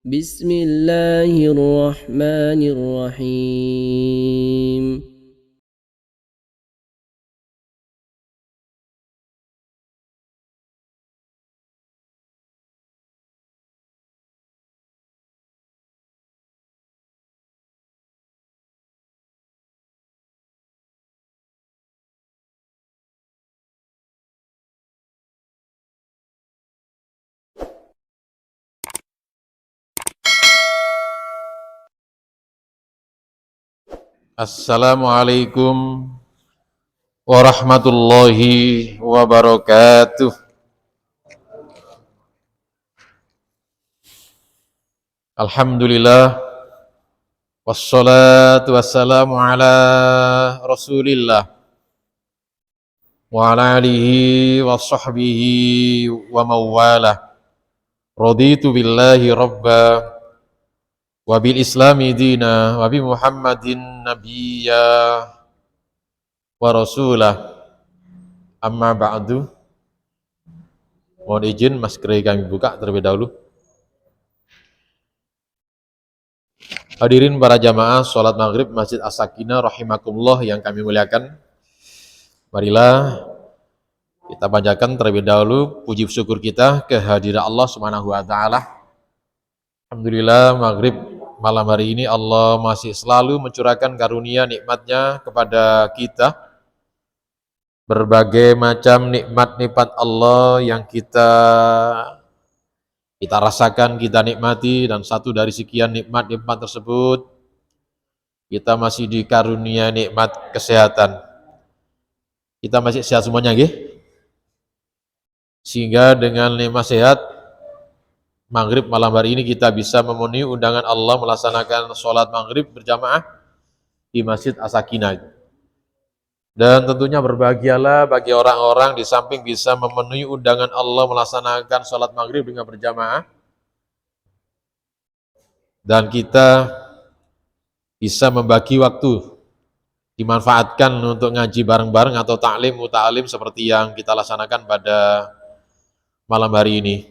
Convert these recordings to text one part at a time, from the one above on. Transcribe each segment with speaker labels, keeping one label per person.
Speaker 1: بسم الله الرحمن الرحيم.
Speaker 2: Assalamualaikum warahmatullahi wabarakatuh. Alhamdulillah wassalatu wassalamu ala Rasulillah wa ala alihi wa sahbihi wa mawalah. Raditu billahi rabba wa bil islami dina wa bi Muhammadin nabiyya wa rasulah. Amma ba'du. Mohon izin masker kami buka terlebih dahulu. Hadirin para jamaah sholat maghrib Masjid As-Sakinah rahimakumullah yang kami muliakan. Marilah kita panjatkan terlebih dahulu puji syukur kita kehadiran Allah Subhanahu wa taala. Alhamdulillah maghrib malam hari ini Allah masih selalu mencurahkan karunia nikmatnya kepada kita. Berbagai macam nikmat-nikmat Allah yang kita rasakan, kita nikmati, dan satu dari sekian nikmat-nikmat tersebut kita masih dikarunia nikmat kesehatan. Kita masih sehat semuanya, nggih? Sehingga dengan nikmat sehat maghrib malam hari ini kita bisa memenuhi undangan Allah melaksanakan sholat maghrib berjamaah di Masjid As-Sakinah. Dan tentunya berbahagialah bagi orang-orang di samping bisa memenuhi undangan Allah melaksanakan sholat maghrib dengan berjamaah, dan kita bisa membagi waktu, dimanfaatkan untuk ngaji bareng-bareng atau ta'lim, muta'alim seperti yang kita laksanakan pada malam hari ini.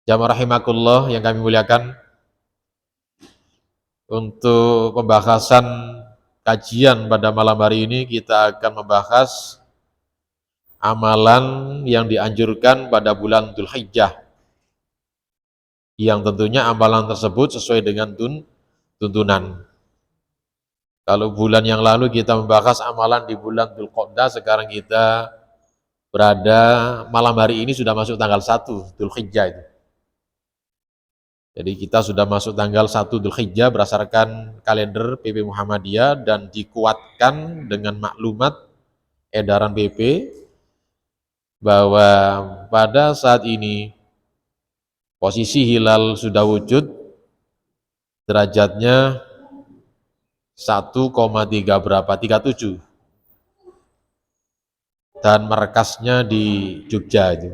Speaker 2: Jamaah rahimakumullah yang kami muliakan, untuk pembahasan kajian pada malam hari ini kita akan membahas amalan yang dianjurkan pada bulan Dzulhijjah, yang tentunya amalan tersebut sesuai dengan tuntunan. Kalau bulan yang lalu kita membahas amalan di bulan Dzulqa'dah, sekarang kita berada malam hari ini sudah masuk tanggal 1 Dzulhijjah itu. Jadi kita sudah masuk tanggal 1 Dzulhijjah berdasarkan kalender PP Muhammadiyah dan dikuatkan dengan maklumat edaran PP bahwa pada saat ini posisi hilal sudah wujud, derajatnya 1,37 dan markasnya di Jogja itu.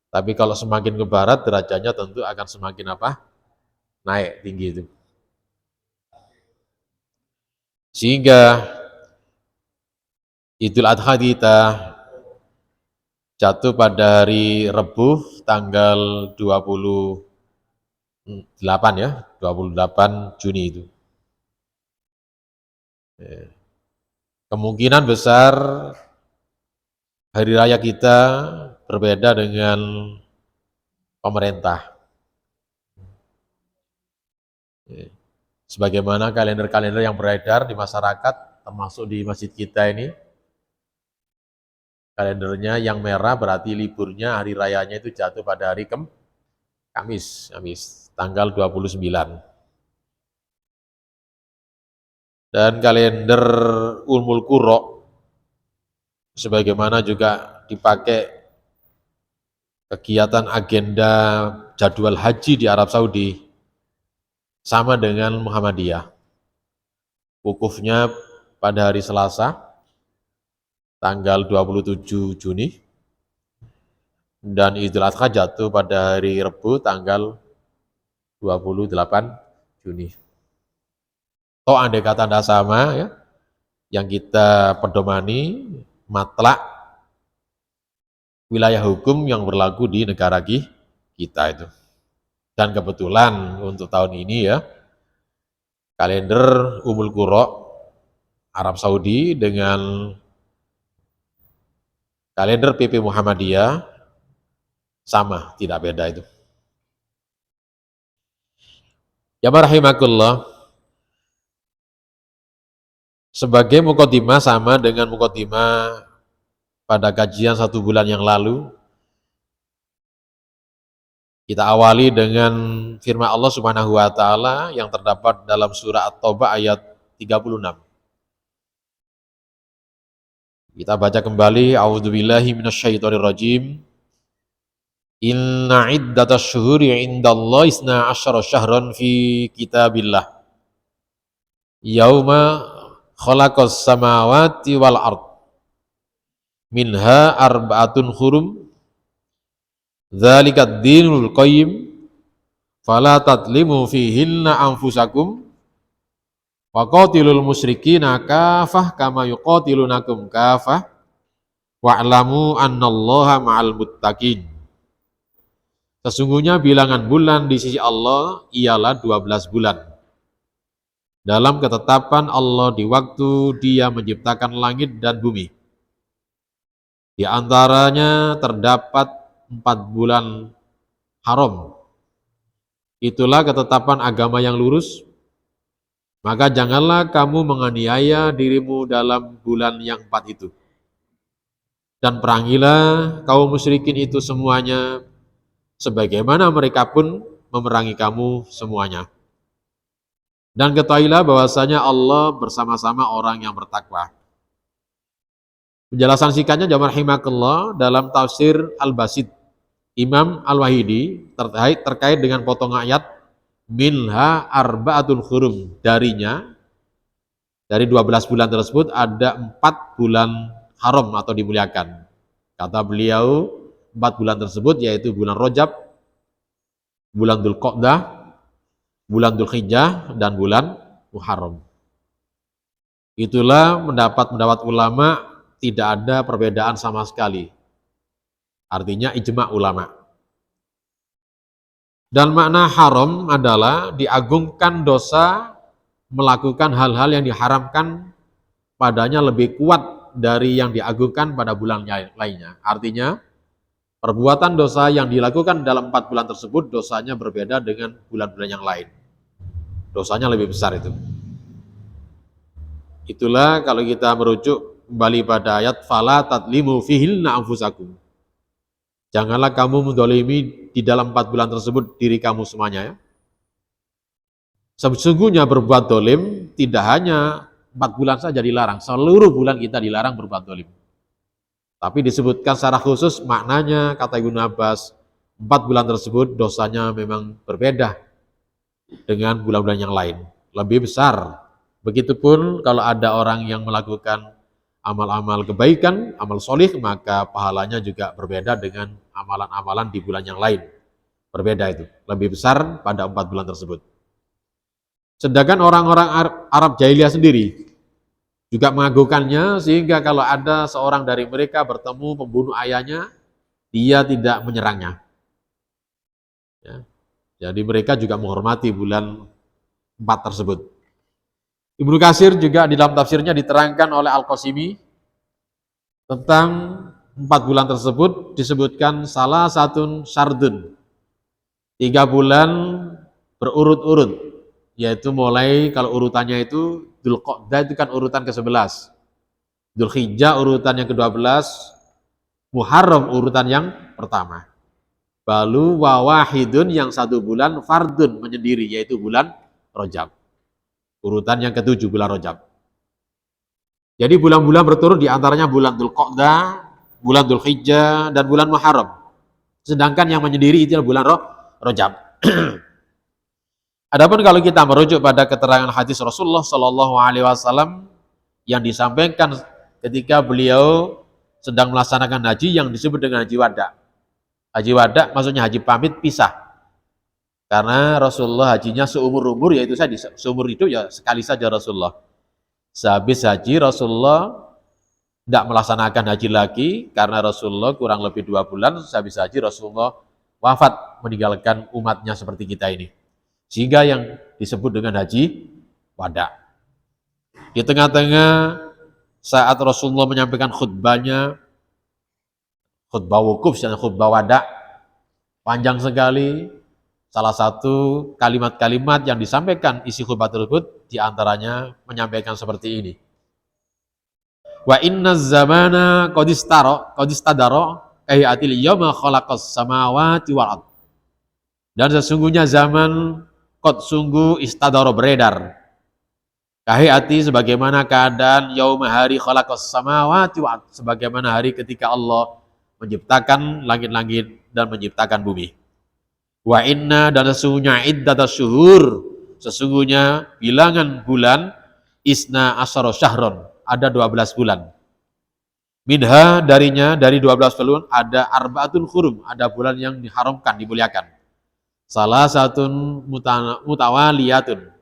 Speaker 2: Tapi kalau semakin ke barat derajatnya tentu akan semakin naik tinggi itu. Sehingga Idul Adha kita jatuh pada hari Rebu tanggal 28 ya, 28 Juni itu. Kemungkinan besar hari raya kita berbeda dengan pemerintah. Sebagaimana kalender-kalender yang beredar di masyarakat, termasuk di masjid kita ini, kalendernya yang merah berarti liburnya, hari rayanya itu jatuh pada hari Kamis, tanggal 29. Dan kalender Ummul Qura sebagaimana juga dipakai kegiatan agenda jadwal haji di Arab Saudi sama dengan Muhammadiyah. Wukufnya pada hari Selasa tanggal 27 Juni dan Idul Adha jatuh pada hari Rebu tanggal 28 Juni. Toh andai kata tidak sama ya, yang kita pedomani matlak wilayah hukum yang berlaku di negara kita itu. Dan kebetulan untuk tahun ini ya, kalender Ummul Qura Arab Saudi dengan kalender PP Muhammadiyah sama, tidak beda itu. Ya rahimakumullah, sebagai mukaddimah sama dengan mukaddimah pada kajian 1 bulan yang lalu, kita awali dengan firman Allah Subhanahu wa taala yang terdapat dalam surah At-Taubah ayat 36. Kita baca kembali, a'udzubillahi minasyaitonirrajim. Inna iddatasy syuhuri 'indallahi 12 syahran fi kitabillah. Yauma khalaqas samawati wal ard. Minha arba'atun hurum. Dzalikad dinul qayyim. Fala tadlimu fihinna anfusakum. Wa qatilul musyrikina kafah kama yuqatilunakum kafah. Wa'lamu annallaha ma'al muttaqin. Sesungguhnya bilangan bulan di sisi Allah ialah 12 bulan. Dalam ketetapan Allah di waktu Dia menciptakan langit dan bumi. Di antaranya terdapat 4 bulan haram. Itulah ketetapan agama yang lurus. Maka janganlah kamu menganiaya dirimu dalam bulan yang 4 itu. Dan perangilah kaum musyrikin itu semuanya, sebagaimana mereka pun memerangi kamu semuanya. Dan ketahuilah bahwasanya Allah bersama-sama orang yang bertakwa. Penjelasan singkatnya jamaah rahimakumullah dalam tafsir Al-Basit Imam Al-Wahidi terkait dengan potongan ayat minha arba'atul hurum, darinya dari 12 bulan tersebut ada 4 bulan haram atau dimuliakan. Kata beliau 4 bulan tersebut yaitu bulan Rajab, bulan Dzulqa'dah, bulan Dzulhijjah, dan bulan Muharram. Itulah pendapat ulama, tidak ada perbedaan sama sekali. Artinya ijma' ulama. Dan makna haram adalah diagungkan dosa, melakukan hal-hal yang diharamkan padanya lebih kuat dari yang diagungkan pada bulan lainnya. Artinya perbuatan dosa yang dilakukan dalam 4 bulan tersebut dosanya berbeda dengan bulan-bulan yang lain. Dosanya lebih besar itu. Itulah kalau kita merujuk kembali pada ayat fala tadlimu fihilna anfusakum. Janganlah kamu mendolimi di dalam 4 bulan tersebut diri kamu semuanya ya. Sesungguhnya berbuat dolim tidak hanya 4 bulan saja dilarang, seluruh bulan kita dilarang berbuat dolim. Tapi disebutkan secara khusus maknanya, kata Ibnu Abbas, 4 bulan tersebut dosanya memang berbeda dengan bulan-bulan yang lain, lebih besar. Begitupun kalau ada orang yang melakukan amal-amal kebaikan, amal solih, maka pahalanya juga berbeda dengan amalan-amalan di bulan yang lain. Berbeda itu, lebih besar pada 4 bulan tersebut. Sedangkan orang-orang Arab Jahiliyah sendiri juga mengagungkannya, sehingga kalau ada seorang dari mereka bertemu pembunuh ayahnya, dia tidak menyerangnya. Ya. Jadi mereka juga menghormati bulan 4 tersebut. Ibnu Katsir juga di dalam tafsirnya diterangkan oleh Al-Qasimi tentang 4 bulan tersebut disebutkan salah satu syardun, 3 bulan berurut-urut, yaitu mulai kalau urutannya itu Dzulqa'dah itu kan urutan ke-11, Dzulhijjah urutan yang ke-12, Muharram urutan yang pertama. Balu wa wahidun yang 1 bulan fardun menyendiri, yaitu bulan Rajab. Urutan yang ke-7 bulan Rajab. Jadi bulan-bulan berturut diantaranya bulan Dzulqa'dah, bulan Dzulhijjah, dan bulan Muharram. Sedangkan yang menyendiri itu bulan Rajab. Adapun kalau kita merujuk pada keterangan hadis Rasulullah Shallallahu Alaihi Wasallam yang disampaikan ketika beliau sedang melaksanakan haji yang disebut dengan haji wada. Haji wada maksudnya haji pamit pisah. Karena Rasulullah hajinya seumur-umur, yaitu saya seumur hidup ya sekali saja Rasulullah. Sehabis haji Rasulullah tidak melaksanakan haji lagi karena Rasulullah kurang lebih 2 bulan sehabis haji Rasulullah wafat meninggalkan umatnya seperti kita ini. Sehingga yang disebut dengan haji wada. Di tengah-tengah saat Rasulullah menyampaikan khutbahnya, khutbah wukuf dan khutbah wada, panjang sekali. Salah satu kalimat-kalimat yang disampaikan isi khutbah tersebut diantaranya menyampaikan seperti ini. Wa inna zamana qadistadaro kahiatil yawma khalaqas samawati wal ard. Dan sesungguhnya zaman sungguh istadaro beredar. Kahiati sebagaimana keadaan yauma hari khalaqas samawati wal ard, sebagaimana hari ketika Allah menciptakan langit-langit dan menciptakan bumi. Wa inna, dan sesungguhnya iddatas syuhur, sesungguhnya bilangan bulan isna asyara syahron, ada 12 bulan. Minha, darinya, dari 12 bulan ada arba'atun hurum, ada bulan yang diharamkan, dimuliakan. Salah satu mutawaliyatun,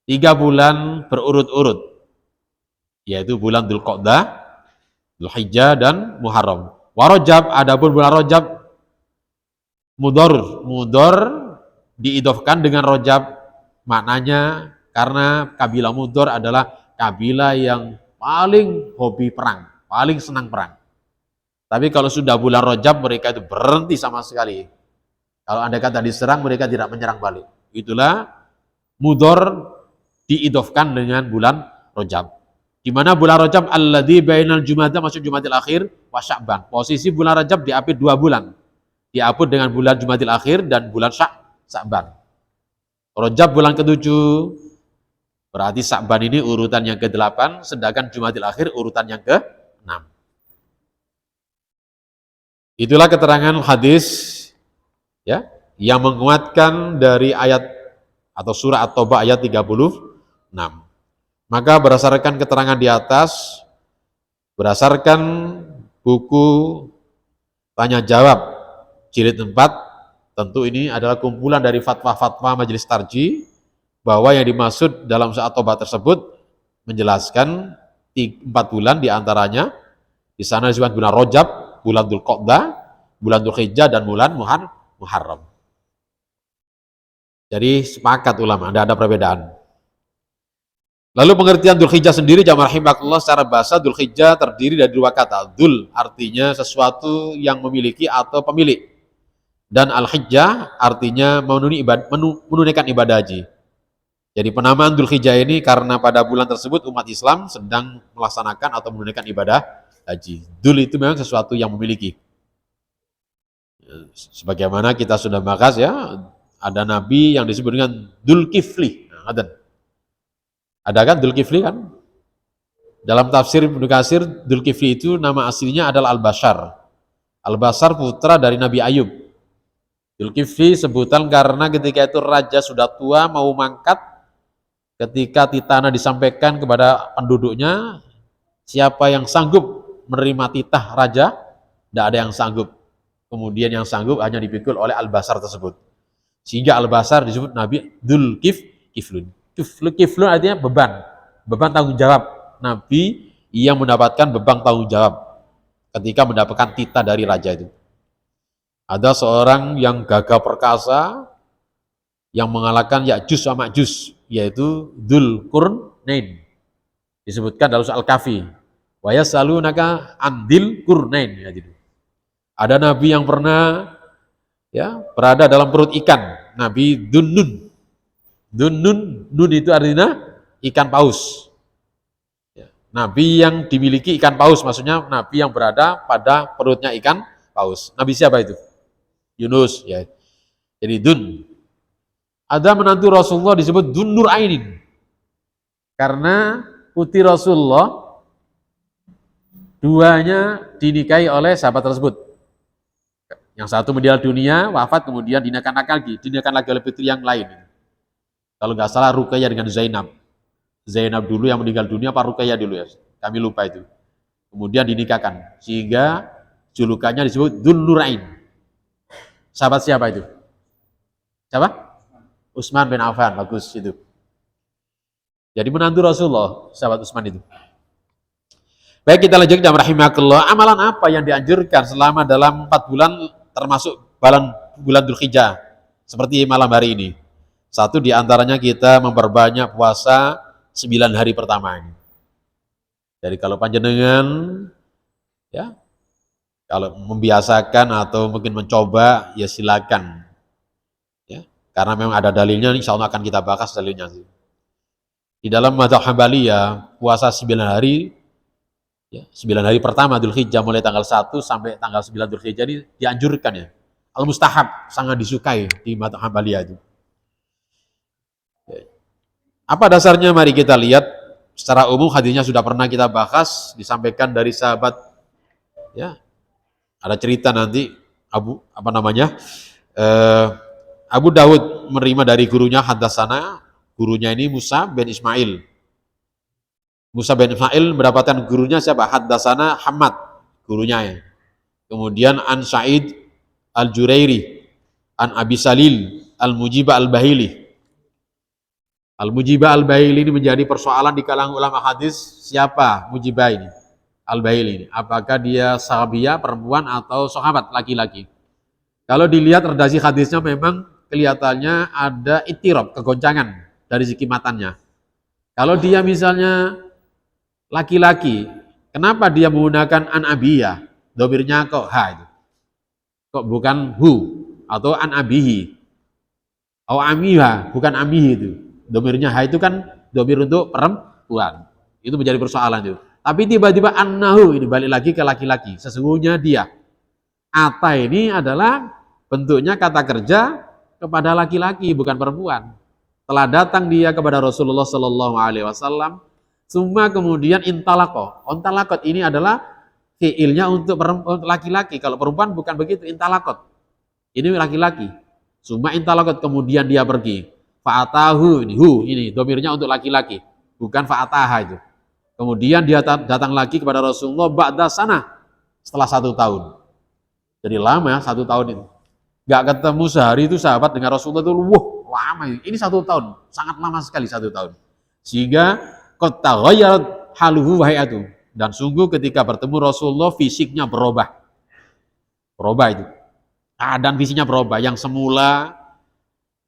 Speaker 2: 3 bulan berurut-urut, yaitu bulan Dzulqa'dah, Dzulhijjah dan Muharram. Wa Rajab, adapun bulan Rajab mudhar diidofkan dengan Rajab, maknanya karena kabilah Mudhar adalah kabilah yang paling hobi perang, paling senang perang. Tapi kalau sudah bulan Rajab mereka itu berhenti sama sekali. Kalau Anda kata diserang, mereka tidak menyerang balik. Itulah Mudhar diidofkan dengan bulan Rajab. Di mana bulan Rajab alladzi bainal Jumadah, maksud Jumadil Akhir wa Sya'ban. Posisi bulan Rajab diapit 2 bulan. Diapit dengan bulan Jumadil Akhir dan bulan Sya'ban. Rajab bulan ke-7, berarti Sya'ban ini urutan yang ke-8, sedangkan Jumadil Akhir urutan yang ke-6. Itulah keterangan hadis ya yang menguatkan dari ayat atau surah At-Taubah ayat 36. Maka berdasarkan keterangan di atas, berdasarkan buku tanya jawab jilid 4, tentu ini adalah kumpulan dari fatwa-fatwa Majelis Tarjih, bahwa yang dimaksud dalam surah At-Taubah tersebut menjelaskan 4 bulan diantaranya di sana disebut bulan Rajab, bulan Dzulqa'dah, bulan Dzulhijjah dan bulan Muharram. Jadi sepakat ulama, tidak ada perbedaan. Lalu pengertian Dzulhijjah sendiri, jamaah rahimakumullah, secara bahasa Dzulhijjah terdiri dari 2 kata. Dzul artinya sesuatu yang memiliki atau pemilik, dan al-hijjah artinya menunaikan ibadah haji. Jadi penamaan Dzulhijjah ini karena pada bulan tersebut umat Islam sedang melaksanakan atau menunaikan ibadah haji. Dzul itu memang sesuatu yang memiliki. Sebagaimana kita sudah bahas ya, ada nabi yang disebut dengan Dzulkifli. Ada kan Dzulkifli kan? Dalam tafsir Ibnu Katsir, Dzulkifli itu nama aslinya adalah Al-Bashar. Al-Bashar putra dari Nabi Ayub. Dzulkifli sebutan karena ketika itu raja sudah tua mau mangkat, ketika titah disampaikan kepada penduduknya, siapa yang sanggup menerima titah raja? Tidak ada yang sanggup. Kemudian yang sanggup hanya dipikul oleh Al-Bashar tersebut. Sehingga Al-Bashar disebut Nabi Dzulkiflun. Kiflun artinya beban tanggung jawab. Nabi yang mendapatkan beban tanggung jawab ketika mendapatkan titah dari raja itu. Ada seorang yang gagah perkasa yang mengalahkan Ya'juj sama Ma'juj, yaitu Dzulqurnain. Disebutkan dalam surah Al-Kahfi. Wa yasalunaka andil qurnain, ya gitu. Ada nabi yang pernah ya berada dalam perut ikan, Nabi Dhunnun. Nun itu artinya ikan paus. Ya, nabi yang dimiliki ikan paus, maksudnya nabi yang berada pada perutnya ikan paus. Nabi siapa itu? Yunus, ya. Jadi Dun. Ada menantu Rasulullah disebut Dun Nur Ainin. Karena putri Rasulullah duanya dinikahi oleh sahabat tersebut. Yang satu meninggal dunia, wafat, kemudian dinikahan lagi oleh putri yang lain. Kalau nggak salah Ruqayyah dengan Zainab. Zainab dulu yang meninggal dunia, apa Ruqayyah dulu ya? Kami lupa itu. Kemudian dinikahkan. Sehingga julukannya disebut Dun Nurain. Sahabat siapa itu? Siapa? Utsman bin Affan, bagus itu. Jadi menantu Rasulullah, sahabat Utsman itu. Baik, kita lanjutkan rahimakallah. Amalan apa yang dianjurkan selama dalam 4 bulan termasuk bulan Dzulhijjah seperti malam hari ini. Satu di antaranya kita memperbanyak puasa 9 hari pertama ini. Jadi kalau panjenengan ya kalau membiasakan atau mungkin mencoba ya silakan. Ya, karena memang ada dalilnya, insya Allah akan kita bahas dalilnya. Di dalam mazhab Hambali ya puasa 9 hari ya, 9 hari pertama Dzulhijjah mulai tanggal 1 sampai tanggal 9 Dzulhijjah ini dianjurkan ya. Al-mustahab, sangat disukai di mazhab Hambali itu. Apa dasarnya? Mari kita lihat. Secara umum hadisnya sudah pernah kita bahas, disampaikan dari sahabat ya. Ada cerita nanti Abu Dawud menerima dari gurunya haddatsana, gurunya ini Musa bin Ismail. Musa bin Ismail mendapatkan gurunya siapa? Haddatsana Hamad, gurunya ya. Kemudian an Sa'id al-Jurairi, an Abi Salil al-Mujibah al-Bahili. Al-Mujibah al-Bahili ini menjadi persoalan di kalangan ulama hadis, siapa Mujibah ini? Al-Bahili ini. Apakah dia sahabiah perempuan atau sahabat laki-laki? Kalau dilihat redaksi hadisnya memang kelihatannya ada ittirab, kegoncangan dari segi matannya. Kalau dia misalnya laki-laki, kenapa dia menggunakan an abiyah? Domirnya kok ha itu. Kok bukan hu atau an abihi? Atau amiha, bukan amihi itu. Domirnya ha itu kan domir untuk perempuan. Itu menjadi persoalan itu. Tapi tiba-tiba annahu ini balik lagi ke laki-laki. Sesungguhnya dia. Ata ini adalah bentuknya kata kerja kepada laki-laki, bukan perempuan. Telah datang dia kepada Rasulullah Sallallahu Alaihi Wasallam. Summa kemudian intalaqo. Intalaqot ini adalah fiilnya untuk laki-laki. Kalau perempuan bukan begitu. Intalaqot. Ini laki-laki. Summa intalaqot kemudian dia pergi. Fa'atahu ini domirnya untuk laki-laki, bukan fa'ataha itu. Kemudian dia datang lagi kepada Rasulullah ba'da sana setelah 1 tahun. Jadi lama 1 tahun itu. Gak ketemu sehari itu sahabat dengan Rasulullah itu, wah lama ini 1 tahun, sangat lama sekali 1 tahun. Sehingga qad taghayyarat haluhu wa hay'atuhu. Dan sungguh ketika bertemu Rasulullah fisiknya berubah. Berubah itu. Keadaan fisiknya berubah, yang semula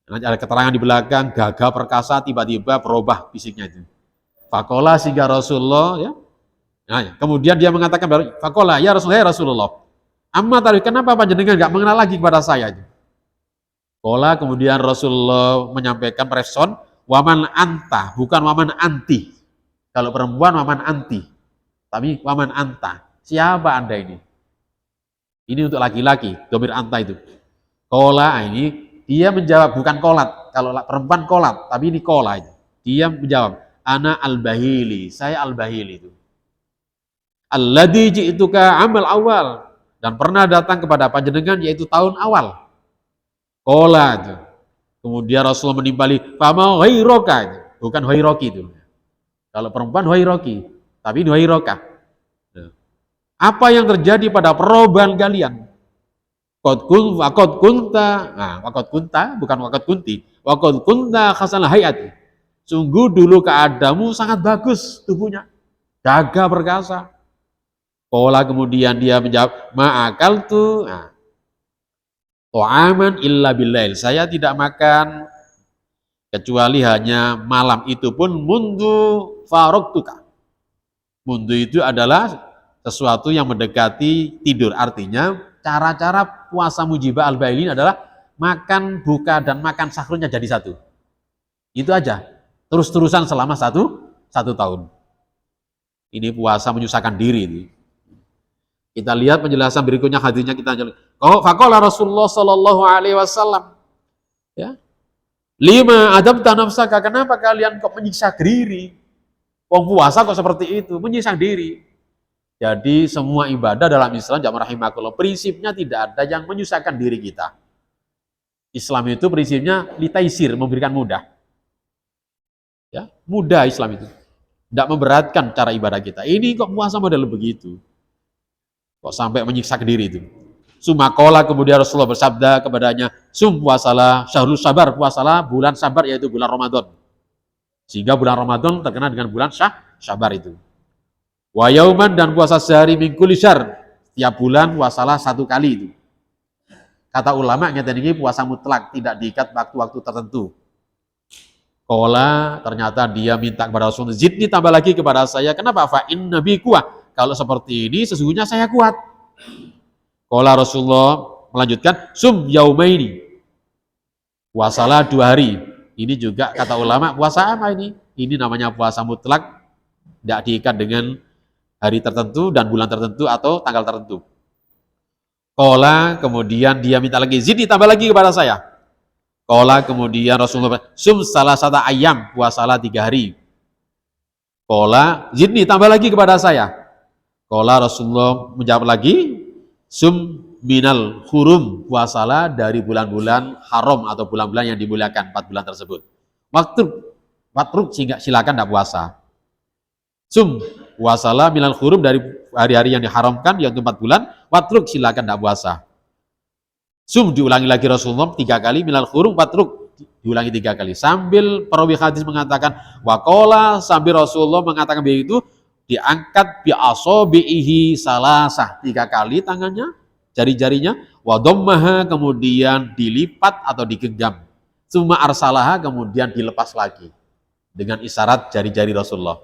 Speaker 2: nanti ada keterangan di belakang, gagah perkasa, tiba-tiba berubah fisiknya itu. Fakola sehingga Rasulullah ya. Nah, kemudian dia mengatakan, Fakola ya Rasulullah. Amma tarif, kenapa panjenengan enggak mengenal lagi kepada saya? Kola kemudian Rasulullah menyampaikan respon, waman anta, bukan waman anti. Kalau perempuan waman anti, tapi waman anta. Siapa Anda ini? Ini untuk laki-laki, domir anta itu. Kola ini dia menjawab, bukan kolat. Kalau perempuan kolat, tapi ini kola itu. Dia menjawab, ana al-Bahili, saya al-Bahili itu. Alladzi ji'tuka amal awal, dan pernah datang kepada panjenengan yaitu tahun awal. Kola itu. Kemudian Rasulullah menimpali, fama ghairoka, bukan ghairoki itu. Kalau perempuan ghairoki, tapi ini ghairoka. Apa yang terjadi pada perubahan kalian? Wakot kunta, bukan wakot kunti. Wakot kunta khasanah hayati. Sungguh dulu keadamu sangat bagus tubuhnya, gagah perkasa. Pola kemudian dia menjawab, ma'akal tu to'aman illa billail. Saya tidak makan kecuali hanya malam, itu pun mundu faroktuka. Mundu itu adalah sesuatu yang mendekati tidur, artinya cara-cara puasa Mujibah al-Bahili adalah makan, buka, dan makan sahurnya jadi satu. Itu aja. Terus-terusan selama satu tahun. Ini puasa menyusahkan diri. Ini. Kita lihat penjelasan berikutnya hadisnya kita jelaskan. Faqala Rasulullah Sallallahu Alaihi Wasallam. Ya. 5 adabta nafsaka, kenapa kalian kok menyiksa diri? Puasa kok seperti itu, menyiksa diri. Jadi semua ibadah dalam Islam, jamaah rahimakumullah, prinsipnya tidak ada yang menyusahkan diri kita. Islam itu prinsipnya litaisir, memberikan mudah. Ya, mudah Islam itu. Tidak memberatkan cara ibadah kita. Ini kok puasa model begitu. Kok sampai menyiksa diri itu. Sumakola kemudian Rasulullah bersabda kepadanya, sum puasalah, syahrul sabar, puasalah bulan sabar yaitu bulan Ramadan. Sehingga bulan Ramadan terkenal dengan bulan sabar itu. Wa yauman dan puasa sehari min kulli syahr. Tiap bulan puasalah 1 kali itu. Kata ulama ngeten iki puasa mutlak, tidak diikat waktu-waktu tertentu. Qala, ternyata dia minta kepada Rasulullah, zidni tambah lagi kepada saya. Kenapa? Fa inna bi kuwah. Kalau seperti ini sesungguhnya saya kuat. Qala Rasulullah melanjutkan, sum yaumaini. Puasalah 2 hari. Ini juga kata ulama, puasa apa ini? Ini namanya puasa mutlak, tidak diikat dengan hari tertentu dan bulan tertentu atau tanggal tertentu. Qala, kemudian dia minta lagi, zidni tambah lagi kepada saya. Qala, kemudian Rasulullah, sum salasata ayam, puasalah 3 hari. Qala, zidni tambah lagi kepada saya. Qala, Rasulullah menjawab lagi, sum minal hurum, puasalah dari bulan-bulan haram atau bulan-bulan yang dimuliakan, 4 bulan tersebut. Watruk, sehingga silakan tidak puasa. Sum, puasalah minal hurum dari hari-hari yang diharamkan, yaitu 4 bulan. Watruk, silakan tidak puasa. Sum, diulangi lagi Rasulullah 3 kali, minal hurum, watruk, diulangi 3 kali. Sambil perawi hadis mengatakan, waqala, sambil Rasulullah mengatakan begitu, diangkat bi asabihi salasah, 3 kali tangannya, jari-jarinya, wa dhammaha, kemudian dilipat atau digenggam, summa arsalaha, kemudian dilepas lagi dengan isyarat jari-jari Rasulullah.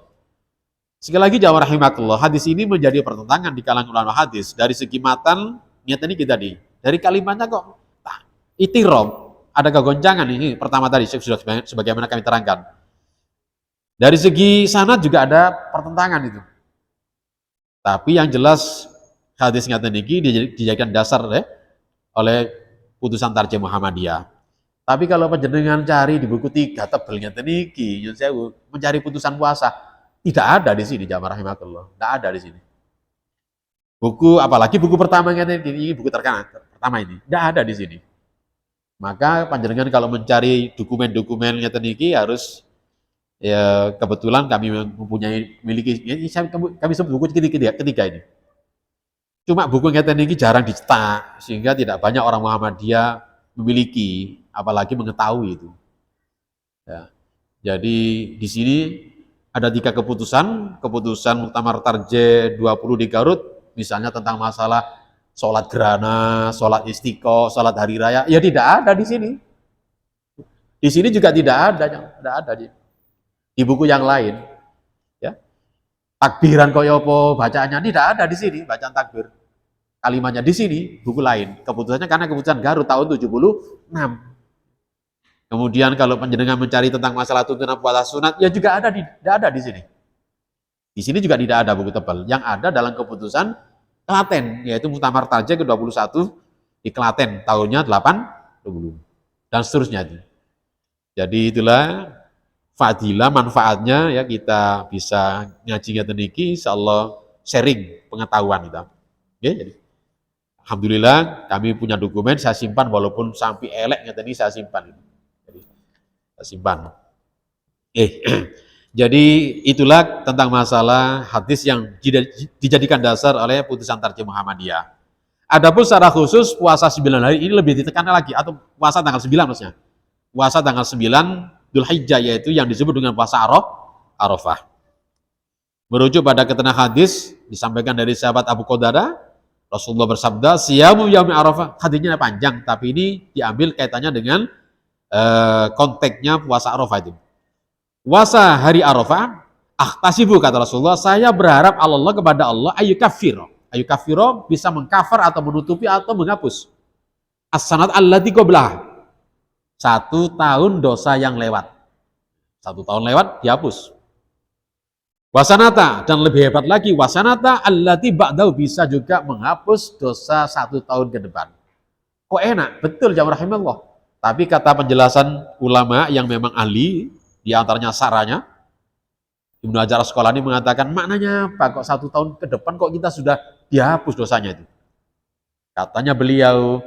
Speaker 2: Sekali lagi jamaah rahimakumullah, hadis ini menjadi pertentangan di kalangan ulama hadis dari segi matan. Niat ini kita dari kalimatnya kok itirob, ada kegoncangan. Ini pertama tadi sebagaimana kami terangkan. Dari segi sanad juga ada pertentangan itu. Tapi yang jelas hadis ngaten niki dijadikan dasar oleh putusan Tarjih Muhammadiyah. Tapi kalau panjenengan cari di buku 3 tebel ngaten niki, nyun sewu, mencari putusan puasa, tidak ada di sini jamaah rahimakumullah. Tidak ada di sini. Buku, apalagi buku pertama ngaten ini, buku terkenal pertama ini, tidak ada di sini. Maka panjenengan kalau mencari dokumen-dokumen ngaten niki harus, ya kebetulan kami memiliki, kami sebut buku ketiga ini. Cuma buku ngeten ini jarang dicetak, sehingga tidak banyak orang Muhammadiyah memiliki, apalagi mengetahui itu. Ya. Jadi di sini ada 3 keputusan Muktamar Tarjih 20 di Garut, misalnya tentang masalah sholat gerhana, sholat istiqo, sholat hari raya, ya tidak ada di sini. Di sini juga tidak ada di buku yang lain. Ya. Takbiran koyopo, bacaannya tidak ada di sini, bacaan takbir. Kalimatnya di sini, buku lain. Keputusannya karena keputusan Garut tahun 76. Kemudian kalau panjenengan mencari tentang masalah tuntunan puasa sunat, ya juga tidak ada di sini. Di sini juga tidak ada buku tebal. Yang ada dalam keputusan Klaten, yaitu Muktamar Tarjih ke-21 di Klaten, tahunnya 80, dan seterusnya. Jadi itulah fadilah, manfaatnya ya kita bisa ngaji ngaten niki, insyaallah sharing pengetahuan kita. Oke, jadi alhamdulillah kami punya dokumen, saya simpan walaupun sampai elek ngaten ini saya simpan. Jadi saya simpan. Jadi itulah tentang masalah hadis yang dijadikan dasar oleh putusan Tarjih Muhammadiyah. Adapun secara khusus puasa 9 hari ini lebih ditekankan lagi, atau puasa tanggal 9 maksudnya. Puasa tanggal 9 Dzulhijjah, yaitu yang disebut dengan puasa Arafah. Merujuk pada keterangan hadis disampaikan dari sahabat Abu Qatadah, Rasulullah bersabda, siyamu yaumi Arafah. Hadisnya panjang, tapi ini diambil kaitannya dengan konteksnya puasa Arafah itu. Puasa hari Arafah, ahtasibu, kata Rasulullah, saya berharap Allah kepada Allah ayyukafiro bisa mengkafar atau menutupi atau menghapus as-sanat allati qablah, 1 tahun dosa yang lewat. 1 tahun lewat dihapus. Wasanata, dan lebih hebat lagi, wasanata allati ba'dahu, bisa juga menghapus dosa 1 tahun ke depan. Kok enak? Betul jamaah rahimallah. Tapi kata penjelasan ulama yang memang ahli, di antaranya saranya, Ibnu Hajar Asqalani mengatakan, maknanya apa kok 1 tahun ke depan kok kita sudah dihapus dosanya itu? Katanya beliau,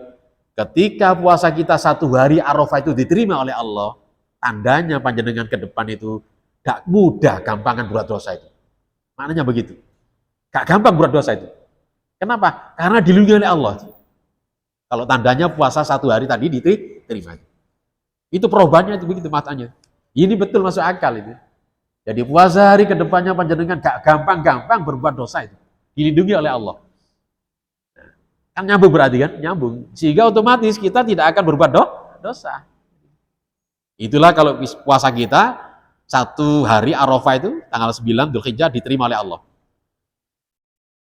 Speaker 2: ketika puasa kita 1 hari Arafah itu diterima oleh Allah, tandanya panjenengan ke depan itu gak mudah gampangan buat dosa itu. Maknanya begitu. Gak gampang buat dosa itu. Kenapa? Karena dilindungi oleh Allah. Kalau tandanya puasa 1 hari tadi diterima. Itu perubahannya itu begitu matanya. Ini betul masuk akal itu. Jadi puasa hari kedepannya panjenengan gak gampang-gampang berbuat dosa itu. Dilindungi oleh Allah. Kan nyambung berarti kan? Nyambung. Sehingga otomatis kita tidak akan berbuat dosa. Itulah kalau puasa kita, satu hari Arafah itu, tanggal 9 Dzulhijjah diterima oleh Allah.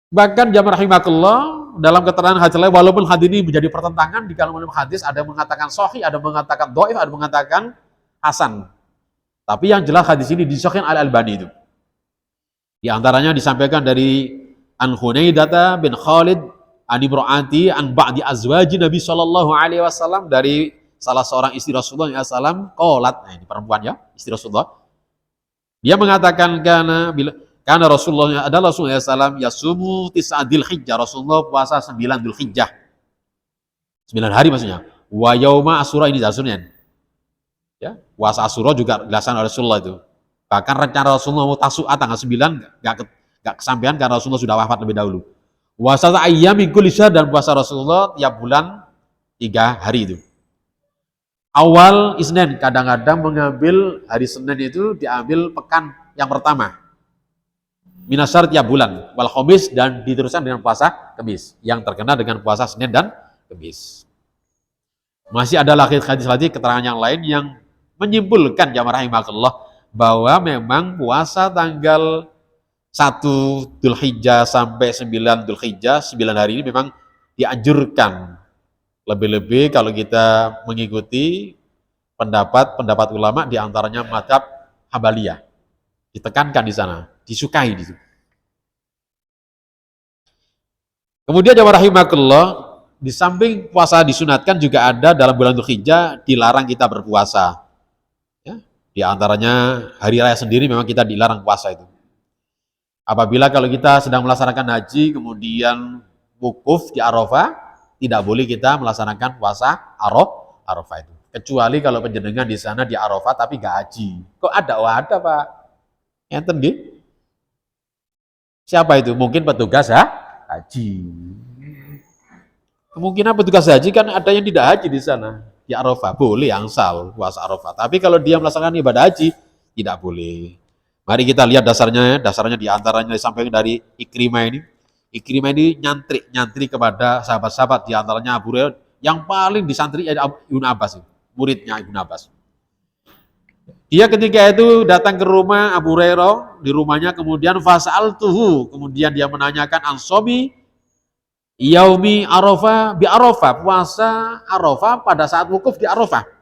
Speaker 2: Bahkan jamaah rahimakumullah, dalam keterangan hadis lain, walaupun hadis ini menjadi pertentangan di kalangan hadis, ada yang mengatakan sahih, ada yang mengatakan dhaif, ada yang mengatakan hasan. Tapi yang jelas hadis ini disahihkan Al-Albani itu. Di antaranya disampaikan dari An Hunaidah bin Khalid an Imra'ati an ba'di azwaji Nabi sallallahu alaihi wasallam, dari salah seorang istri Rasulullah SAW, qalat, nah ini perempuan ya, istri Rasulullah. Dia mengatakan karena Rasulullah adalah Rasulullah SAW yasumu tis'a Dzulhijjah, Rasulullah puasa 9 Dzulhijjah. 9 hari maksudnya. Wa yauma Asyura, ini Senin. Ya, puasa Asyura juga dilaksanakan oleh Rasulullah itu. Bahkan rencana Rasulullah mau Tasu'a tanggal 9 enggak kesampaian karena Rasulullah sudah wafat lebih dahulu. Puasa ayyami kulli syahr, dan puasa Rasulullah tiap bulan 3 hari itu. Awal Isnin, kadang-kadang mengambil hari Senin itu diambil pekan yang pertama. Minasar tiap bulan, wal khamis, dan diteruskan dengan puasa Kamis yang terkena dengan puasa Senin dan Kamis. Masih ada lagi hadis-hadis keterangan yang lain yang menyimpulkan jamaah rahimakumullah bahwa memang puasa tanggal 1 Dzulhijjah sampai 9 Dzulhijjah, 9 hari ini memang dianjurkan. Lebih-lebih kalau kita mengikuti pendapat ulama, diantaranya mazhab Hambaliyah. Ditekankan di sana, disukai di situ. Kemudian jamaah rahimakumullah, di samping puasa disunatkan juga ada dalam bulan Dzulhijjah dilarang kita berpuasa. Ya, di antaranya hari raya sendiri memang kita dilarang puasa itu. Apabila kalau kita sedang melaksanakan haji kemudian wukuf di Arafah, tidak boleh kita melaksanakan puasa Arafah itu. Kecuali kalau penjenengan di sana di Arafah tapi nggak haji. Kok ada? Oh ada Pak. Enten nggih. Siapa itu? Mungkin petugas haji. Kemungkinan petugas haji kan ada yang tidak haji di sana. Di Arafah boleh angsal puasa Arafah. Tapi kalau dia melaksanakan ibadah haji tidak boleh. Mari kita lihat dasarnya diantaranya disampaikan dari Ikrimah ini. Ikrimah ini nyantri kepada sahabat-sahabat, diantaranya Abu Hurairah, yang paling disantri adalah Ibnu Abbas, muridnya Ibnu Abbas. Dia ketika itu datang ke rumah Abu Hurairah, di rumahnya, kemudian fasa'altuhu, kemudian dia menanyakan ansomi yaumi Arafah bi Arafah, puasa Arafah pada saat wukuf di Arafah.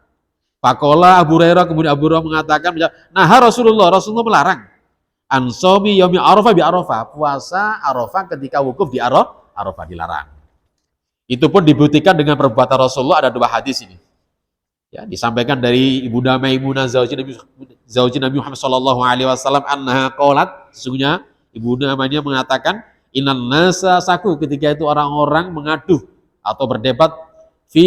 Speaker 2: Faqala Abu Hurairah, kemudian Abu Hurairah mengatakan, nah Rasulullah melarang ansomi yaumi Arafah bi Arafah, puasa Arafah ketika wukuf di Arafah dilarang. Itu pun dibuktikan dengan perbuatan Rasulullah. Ada 2 hadis ini. Ya, disampaikan dari Ibunda Maimunah zauji Nabi Muhammad sallallahu alaihi wasallam annaha qalat, sesungguhnya Ibunda Maimunah mengatakan, innan nasa saku, ketika itu orang-orang mengadu atau berdebat fi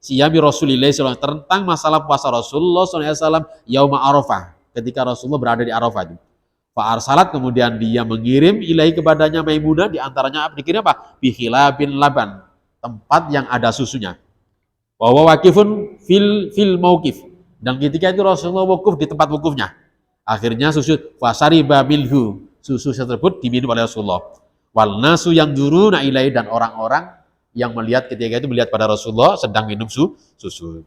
Speaker 2: siyami Rasulillah sallallahu, tentang masalah puasa Rasulullah sallallahu alaihi wasallam yauma Arafah, ketika Rasulullah berada di Arafah itu. Fa arsalat, kemudian dia mengirim ilahi kepadanya Maimunah, di antaranya dikirim apa? Bi khilabin laban, tempat yang ada susunya. Wa waqifun fil mauqif, dan ketika itu Rasulullah wukuf di tempat wukufnya. Akhirnya susu fasariba milhu, susu tersebut diminum oleh Rasulullah. Wal nasu yang duruna ilai, dan orang-orang yang melihat ketika itu melihat pada Rasulullah sedang minum susu.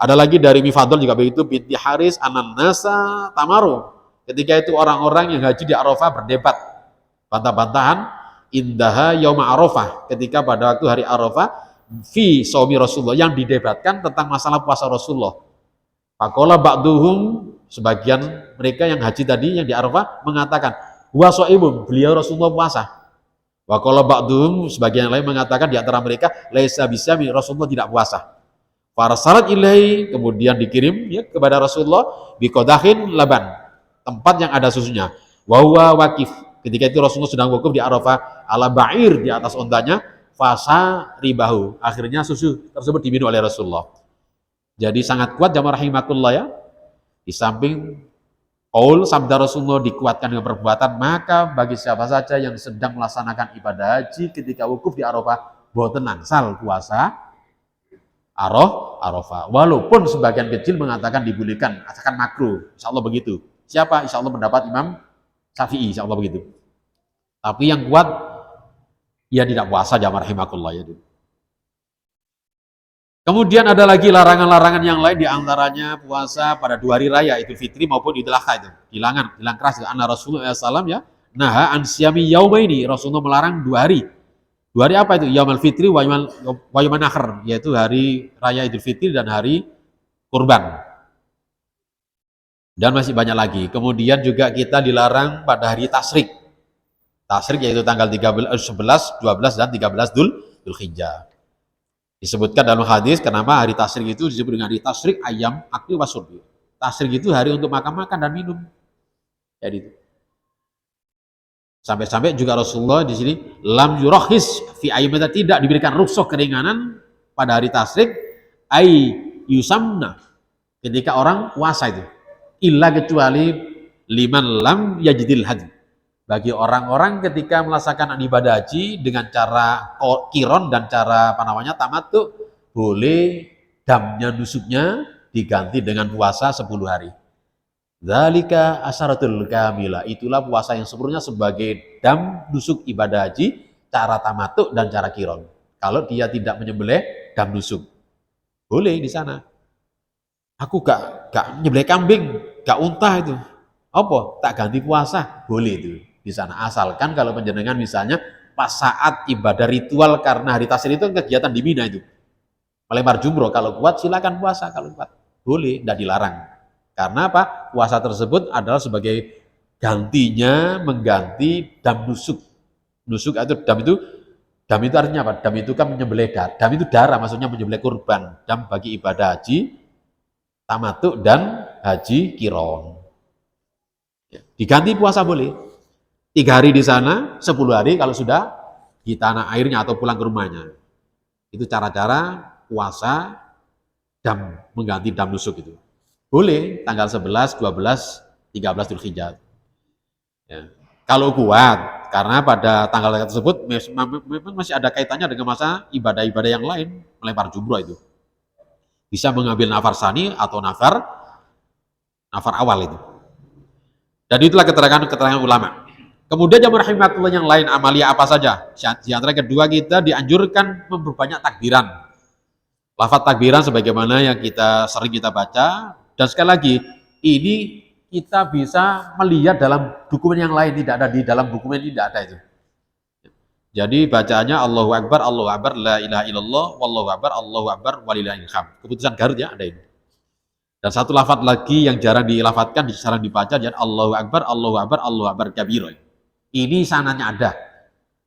Speaker 2: Ada lagi dari Mifadol juga begitu, binti Haris anan nasa tamaru, ketika itu orang-orang yang haji di Arafah berdebat, bantah-bantahan, indaha yauma Arafah, ketika pada waktu hari Arafah, fi shaumi Rasulullah, yang didebatkan tentang masalah puasa Rasulullah. Faqala ba'duhum, sebagian mereka yang haji tadi yang di Arafah mengatakan, huwa shaimun, beliau Rasulullah puasa. Wa qala ba'duhum, sebagian yang lain mengatakan di antara mereka, laisa bisami, Rasulullah tidak puasa. Farsalat ilaihi, kemudian dikirim ya kepada Rasulullah biqadahin laban, tempat yang ada susunya. Wa huwa waqif, ketika itu Rasulullah sedang wukuf di Arafah ala ba'ir, di atas ontanya. Fasa ribahu, akhirnya susu tersebut diminum oleh Rasulullah. Jadi sangat kuat jamaah rahimakumullah ya. Di samping qaul sabda Rasulullah dikuatkan dengan perbuatan, maka bagi siapa saja yang sedang melaksanakan ibadah haji ketika wukuf di Arafah, bahwa tenang sal puasa Arafah. Walaupun sebagian kecil mengatakan dibolehkan, asalkan makruh. Insyaallah begitu. Siapa? Insyaallah pendapat Imam Syafi'i, insyaallah begitu. Tapi yang kuat Ya tidak puasa jamaah rahimakumullah ya. Kemudian ada lagi larangan-larangan yang lain, diantaranya puasa pada 2 hari raya, Idul Fitri maupun Idul Adha itu. Hilang keras. Anna Rasulullah SAW ya, naha an siyami yaumaini, Rasulullah melarang 2 hari. 2 hari apa itu? Yaumul Fitri wa yauman akhir, yaitu hari raya Idul Fitri dan hari kurban. Dan masih banyak lagi. Kemudian juga kita dilarang pada hari tasyrik. Tasyrik yaitu tanggal 13, 11, 12 dan 13 Dzulhijjah. Disebutkan dalam hadis kenapa hari tasyrik itu disebut dengan hari tasyrik ayam akli wasurbi. Tasyrik itu hari untuk makan-makan dan minum. Jadi itu. Sampai-sampai juga Rasulullah di sini lam yurahis fi ayyamata, tidak diberikan rukhsah keringanan pada hari tasyrik ay yusamna, ketika orang puasa itu. Illa kecuali liman lam yajidil haji. Bagi orang-orang ketika melaksanakan ibadah haji dengan cara kiron dan cara tamattu, boleh damnya nusuknya diganti dengan puasa 10 hari. Dzalika asyaratul kamilah, itulah puasa yang sempurna sebagai dam nusuk ibadah haji, cara tamattu dan cara kiron. Kalau dia tidak menyembelih dam nusuk, boleh di sana. Aku gak nyembelih kambing, gak unta itu. Apa? Tak ganti puasa, boleh itu di sana, asalkan kalau penjenengan misalnya pas saat ibadah ritual, karena hari tasyrik itu kegiatan di Mina itu melempar jumroh, kalau kuat silakan puasa, kalau kuat boleh, tidak dilarang. Karena apa? Puasa tersebut adalah sebagai gantinya mengganti dam nusuk. Nusuk atau dam itu artinya apa? Dam itu kan menyembelih darah. Dam itu darah, maksudnya menyembelih kurban. Dam bagi ibadah haji tamattu dan haji kiron. Diganti puasa boleh. 3 hari di sana, 10 hari kalau sudah di tanah airnya atau pulang ke rumahnya. Itu cara-cara puasa dam, mengganti dam nusuk itu. Boleh tanggal 11, 12, 13 Dzulhijjah. Ya. Kalau kuat, karena pada tanggal tersebut memang masih ada kaitannya dengan masa ibadah-ibadah yang lain, melempar jumroh itu. Bisa mengambil nafar sani atau nafar awal itu. Dan itulah keterangan ulama. Kemudian jamaah rahimakumullah yang lain, amalia apa saja? Di antara kedua, kita dianjurkan memperbanyak takbiran. Lafaz takbiran sebagaimana yang sering kita baca. Dan sekali lagi, ini kita bisa melihat dalam dokumen yang lain, tidak ada di dalam dokumen, tidak ada itu. Jadi bacaannya Allahu Akbar, la ilaha illallah, wallahu akbar, walillahil hamd. Keputusan Garut ya, ada ini. Dan satu lafaz lagi yang jarang dilafatkan, jarang dibaca, dan Allahu Akbar kabira. Ini sananya ada.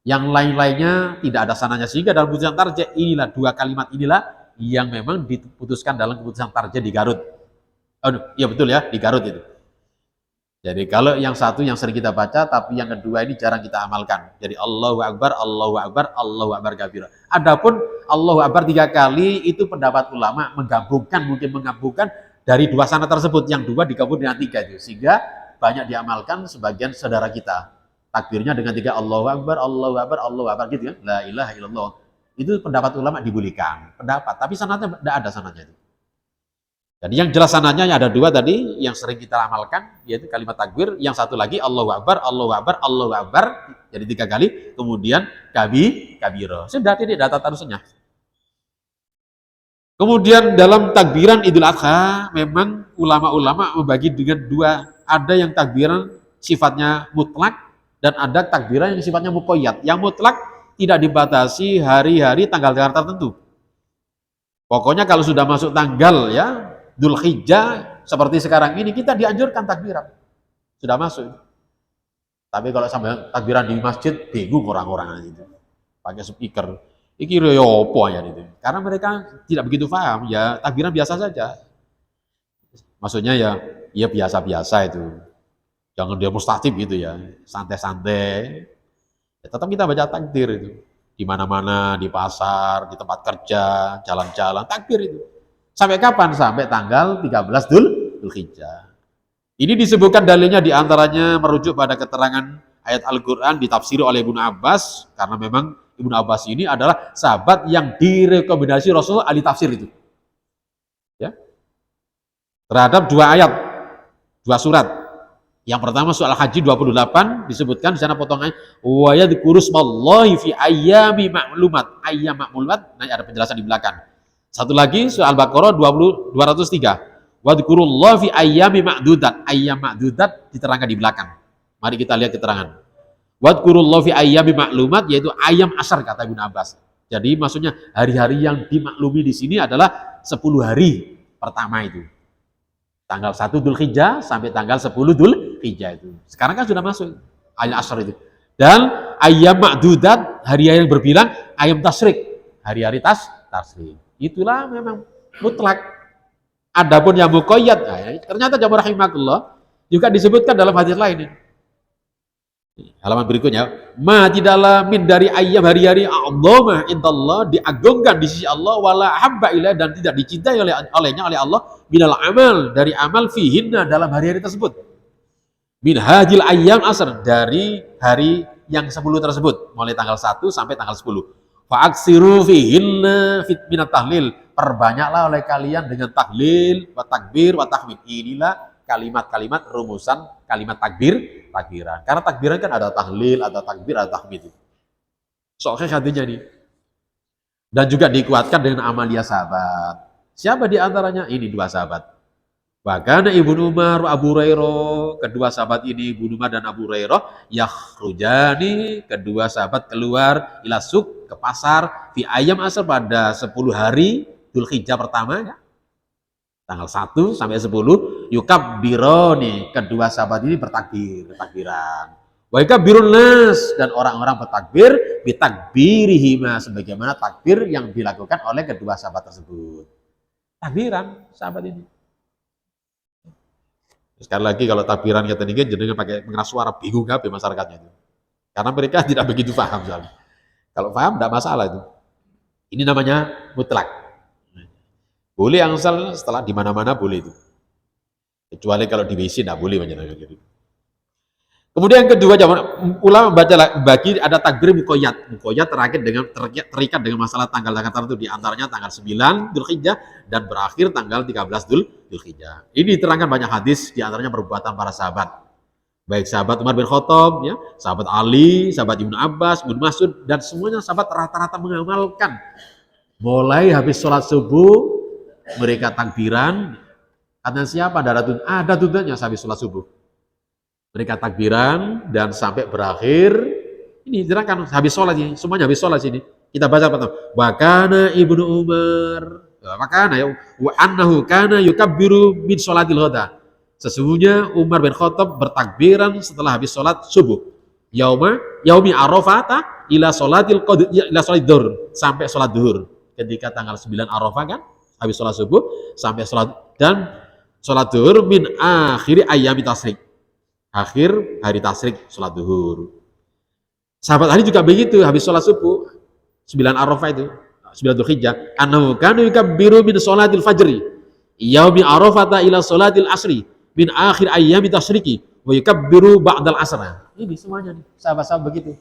Speaker 2: Yang lain-lainnya tidak ada sananya, sehingga dalam keputusan tarjih inilah 2 kalimat inilah yang memang diputuskan dalam keputusan tarjih di Garut. Oh, iya betul ya, di Garut itu. Jadi kalau yang satu yang sering kita baca, tapi yang kedua ini jarang kita amalkan. Jadi Allahu Akbar kabira. Adapun Allahu Akbar 3 kali itu pendapat ulama menggabungkan dari 2 sanad tersebut, yang 2 digabung dengan 3 itu, sehingga banyak diamalkan sebagian saudara kita. Takbirnya dengan 3 Allahu Akbar gitu ya, la ilaha illallah. Itu pendapat ulama dibolehkan, pendapat, tapi sanadnya tidak ada sanadnya itu. Jadi yang jelas sanadnya ada 2 tadi yang sering kita amalkan, yaitu kalimat takbir, yang satu lagi Allahu Akbar, jadi 3 kali, kemudian kabiro. Sudah, tidak ada terusnya. Kemudian dalam takbiran Idul Adha, memang ulama-ulama membagi dengan 2. Ada yang takbiran sifatnya mutlak, dan ada takbiran yang sifatnya muqayyad. Yang mutlak tidak dibatasi hari-hari tanggal-tanggal tertentu. Pokoknya kalau sudah masuk tanggal ya Dzulhijjah seperti sekarang ini, kita dianjurkan takbiran. Sudah masuk. Tapi kalau sampai takbiran di masjid, bingung orang-orang itu. Pakai speaker. Iki yo opo ya itu. Karena mereka tidak begitu paham, ya takbiran biasa saja. Maksudnya ya biasa-biasa itu. Jangan dia mustahib gitu ya, santai-santai. Ya, tetap kita baca takbir itu. Di mana-mana, di pasar, di tempat kerja, jalan-jalan, takbir itu. Sampai kapan? Sampai tanggal 13 Dzulhijjah. Ini disebutkan dalilnya diantaranya merujuk pada keterangan ayat Al-Quran ditafsiri oleh Ibnu Abbas, karena memang Ibnu Abbas ini adalah sahabat yang direkomendasi Rasulullah ahli tafsir itu. Ya. Terhadap 2 ayat, 2 surat. Yang pertama soal haji 28 disebutkan di sana potongannya wa yadhkuru smallahi fi ayyami ma'lumat. Ayyam ma'lumat, nah ada penjelasan di belakang. Satu lagi soal Baqarah 203. Wa dzkurullahi fi ayyami ma'dudat. Ayyam ma'dudat diterangkan di belakang. Mari kita lihat keterangan. Wa dzkurullahi fi ayyami ma'lumat yaitu ayam asyar kata Ibnu Abbas. Jadi maksudnya hari-hari yang dimaklumi di sini adalah 10 hari pertama itu. Tanggal 1 Dzulhijjah sampai tanggal 10 Dzulhijjah itu. Sekarang kan sudah masuk ayam asyar itu. Dan ayam ma'dudat, hari-hari yang berbilang, ayam tasyrik, hari-hari tasyrik. Itulah memang mutlak. Adapun yang muqayyad, ternyata jamaah rahimakumullah juga disebutkan dalam hadis lain. Halaman berikutnya, ma tidaklah min dari ayam hari-hari a'dhamah indallah diagungkan di sisi Allah wala habba ilaih dan tidak dicintai olehnya oleh Allah minal amal dari amal fihinna dalam hari-hari tersebut. Min hadil ayyam asr dari hari yang 10 tersebut mulai tanggal 1 sampai tanggal 10. Fa aksiru fihinna fit minat tahlil, perbanyaklah oleh kalian dengan tahlil wa takbir wa tahmid. Inilah kalimat-kalimat rumusan kalimat takbiran. Karena takbiran kan ada tahlil, ada takbir, ada tahmid. Soalnya hadisnya nih. Dan juga dikuatkan dengan amalia sahabat. Siapa di antaranya? Ini dua sahabat. Bahkan Ibnu Umar, Abu Hurairah, kedua sahabat ini Ibnu Umar dan Abu Hurairah, yakhrujani, kedua sahabat keluar ila suq ke pasar fi ayyam asr pada 10 hari Dzulhijjah pertama ya. Tanggal 1 sampai 10 yukabbironi, kedua sahabat ini bertakbiran. Wa yukabbirun nas, dan orang-orang bertakbir bitakbirihima, sebagaimana takbir yang dilakukan oleh kedua sahabat tersebut. Takbiran sahabat ini. Sekali lagi kalau takbiran kata ini jenengan pakai pengeras suara bingung kabeh masyarakatnya itu. Karena mereka tidak begitu paham soalnya. Kalau paham tidak masalah itu. Ini namanya mutlak. Boleh angsal setelah di mana-mana boleh itu. Kecuali kalau di WC tidak boleh menyenangkan gitu. Kemudian yang kedua, ulama bagi ada takbir muqayyad. Muqayyad terikat dengan masalah tanggal-tanggal tertentu, di antaranya tanggal 9 Dzulhijjah dan berakhir tanggal 13 Dzulhijjah. Ini diterangkan banyak hadis, di antaranya perbuatan para sahabat. Baik sahabat Umar bin Khattab, ya, sahabat Ali, sahabat Ibnu Abbas, Ibnu Mas'ud, dan semuanya sahabat rata-rata mengamalkan. Mulai habis sholat subuh mereka takbiran, kata siapa? Ada tuntutannya habis sholat subuh. Mereka takbiran dan sampai berakhir. Ini diterangkan habis sholat ini, semuanya habis sholat sini. Kita baca pertama. Wa kana Ibnu Umar, makana ya, wa annahu kana yukabbiru min sholatil ghada. Sesungguhnya Umar bin Khattab bertakbiran setelah habis sholat subuh. Yaumi Arafah ila sholatil ila sholat dhuhr, sampai sholat dhuhr. Ketika tanggal 9 Arafah kan, habis sholat subuh sampai sholat, dan sholat duhur min akhiri ayyami tasyrik, akhir hari tasyrik sholat duhur. Sahabat Ali juga begitu, habis sholat subuh 9 Arafah itu 9 Dzulhijjah, annahu kana yukabbiru min sholatil fajri yaumi Arafata ila sholatil asri min akhir ayyami tasyriki wa yukabbiru ba'dal asra. Ini semuanya nih sahabat-sahabat begitu,